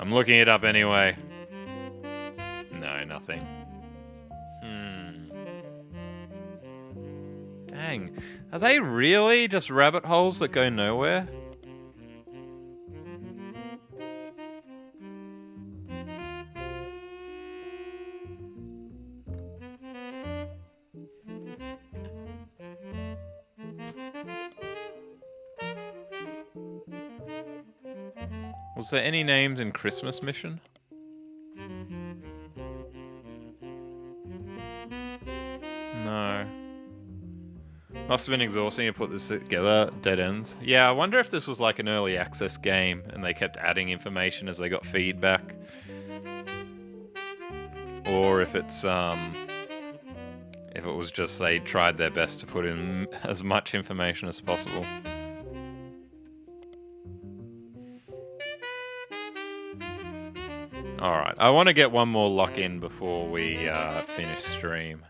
I'm looking it up anyway. No, nothing. Dang. Are they really just rabbit holes that go nowhere? Was there any names in Christmas Mission? No. Must have been exhausting to put this together. Dead ends. Yeah, I wonder if this was like an early access game and they kept adding information as they got feedback. Or if it's if it was just they tried their best to put in as much information as possible. Alright, I want to get one more lock in before we finish stream.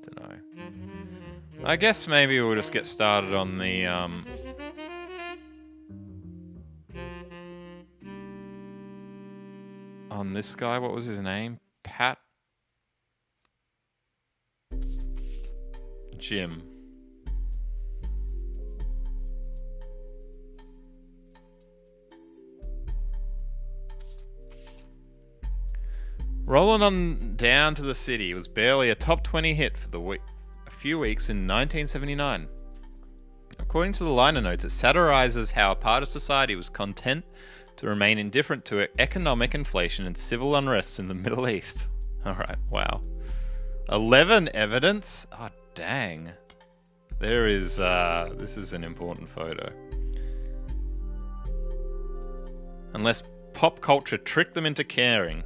Dunno. I guess maybe we'll just get started on the on this guy. What was his name? Pat? Jim. Rolling on down to the city was barely a top 20 hit for a few weeks in 1979. According to the liner notes, it satirizes how a part of society was content to remain indifferent to economic inflation and civil unrest in the Middle East. Alright, wow. 11 evidence? Oh, dang. There is, this is an important photo. Unless pop culture tricked them into caring.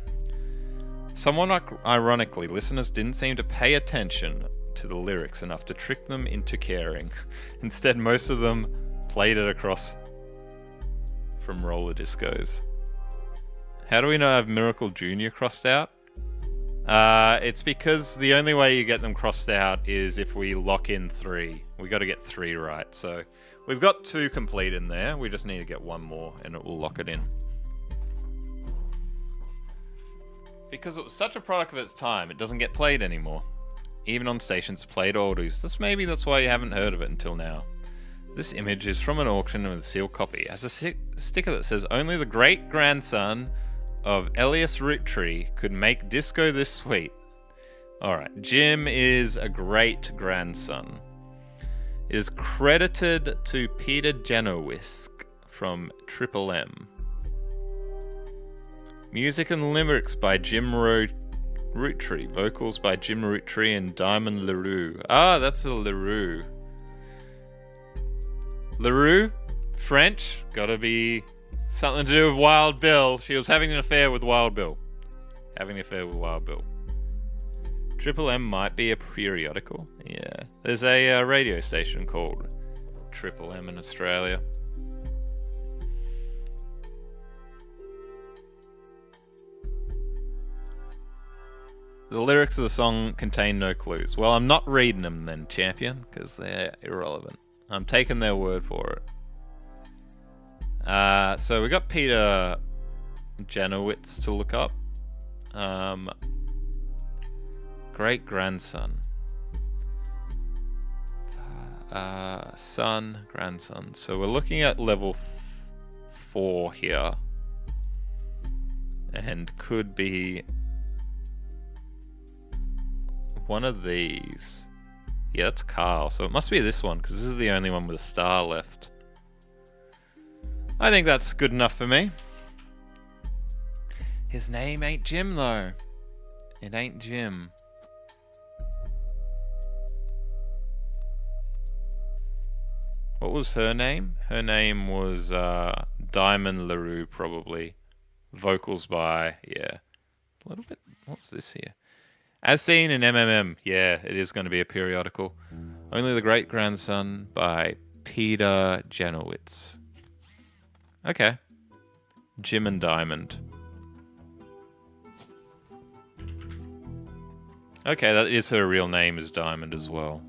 Somewhat ironically, listeners didn't seem to pay attention to the lyrics enough to trick them into caring. Instead, most of them played it across from roller discos. How do we know I have Miracle Jr. crossed out? It's because the only way you get them crossed out is if we lock in 3. We got to get 3 right. So we've got 2 complete in there. We just need to get 1 more and it will lock it in. Because it was such a product of its time, it doesn't get played anymore. Even on stations played oldies. Maybe that's why you haven't heard of it until now. This image is from an auction with a sealed copy. It has a sticker that says only the great-grandson of Elias Roottree could make disco this sweet. Alright, Jim is a great-grandson. It is credited to Peter Janowisk from Triple M. Music and lyrics by Jim Roottree. Vocals by Jim Roottree and Diamond LaRue. Ah, that's a LaRue. LaRue? French? Gotta be something to do with Wild Bill. She was having an affair with Wild Bill. Triple M might be a periodical. Yeah. There's a radio station called Triple M in Australia. The lyrics of the song contain no clues. Well, I'm not reading them then, champion, because they're irrelevant. I'm taking their word for it. So we got Peter Janowitz to look up. Great grandson. Son, grandson. So we're looking at level 4 here. And could be one of these. Yeah, that's Carl. So it must be this one, because this is the only one with a star left. I think that's good enough for me. His name ain't Jim, though. It ain't Jim. What was her name? Her name was Diamond LaRue, probably. Vocals by, yeah. A little bit, what's this here? As seen in MMM, yeah, it is going to be a periodical. Only the Great Grandson by Peter Janowitz. Okay. Jim and Diamond. Okay, that is her real name, is Diamond as well.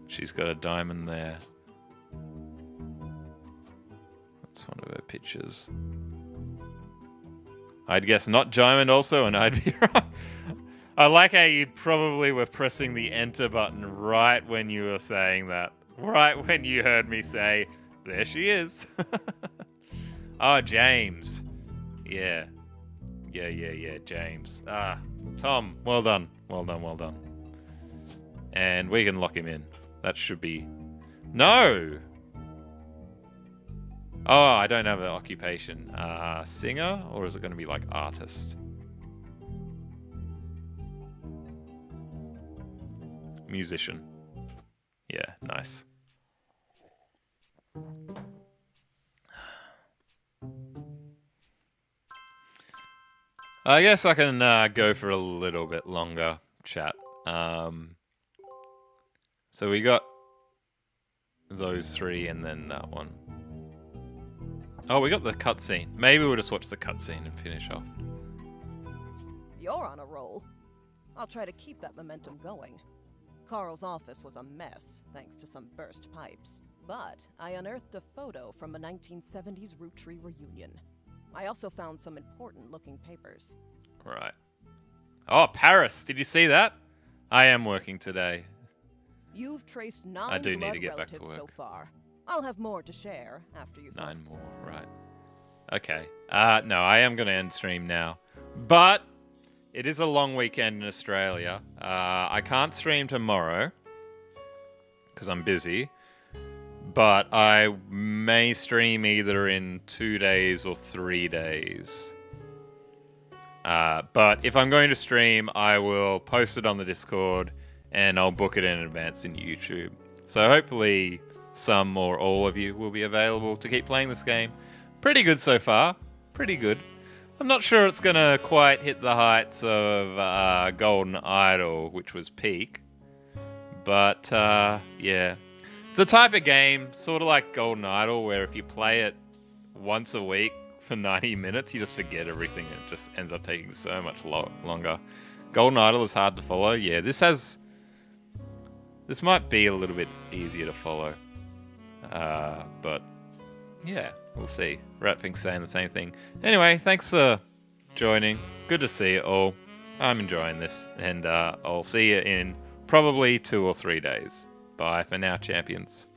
She's got a diamond there. That's one of her pictures. I'd guess not Diamond also, and I'd be right. I like how you probably were pressing the enter button right when you were saying that. Right when you heard me say, there she is. Oh, James. Yeah. Yeah, James. Tom, well done. Well done. And we can lock him in. That should be... No! Oh, I don't have an occupation. Singer? Or is it going to be like artist? Musician. Yeah, nice. I guess I can go for a little bit longer chat. So we got those 3 and then that one. Oh, we got the cutscene. Maybe we'll just watch the cutscene and finish off. You're on a roll. I'll try to keep that momentum going. Carl's office was a mess, thanks to some burst pipes. But I unearthed a photo from a 1970s Roottrees reunion. I also found some important-looking papers. Right. Oh, Paris! Did you see that? I am working today. You've traced 9 I do need blood to get back to relatives so work. far. I'll have more to share after you've... 9 more, right. Okay. No, I am going to end stream now. But it is a long weekend in Australia. I can't stream tomorrow because I'm busy. But I may stream either in 2 days or 3 days. But if I'm going to stream, I will post it on the Discord and I'll book it in advance in YouTube. So hopefully some or all of you will be available to keep playing this game. Pretty good so far. Pretty good. I'm not sure it's going to quite hit the heights of Golden Idol, which was peak. But, yeah. It's a type of game, sort of like Golden Idol, where if you play it once a week for 90 minutes, you just forget everything. It just ends up taking so much longer. Golden Idol is hard to follow. Yeah, this might be a little bit easier to follow. But, yeah, we'll see. Ratpink's saying the same thing. Anyway, thanks for joining. Good to see you all. I'm enjoying this. And I'll see you in probably 2 or 3 days. Bye for now, champions.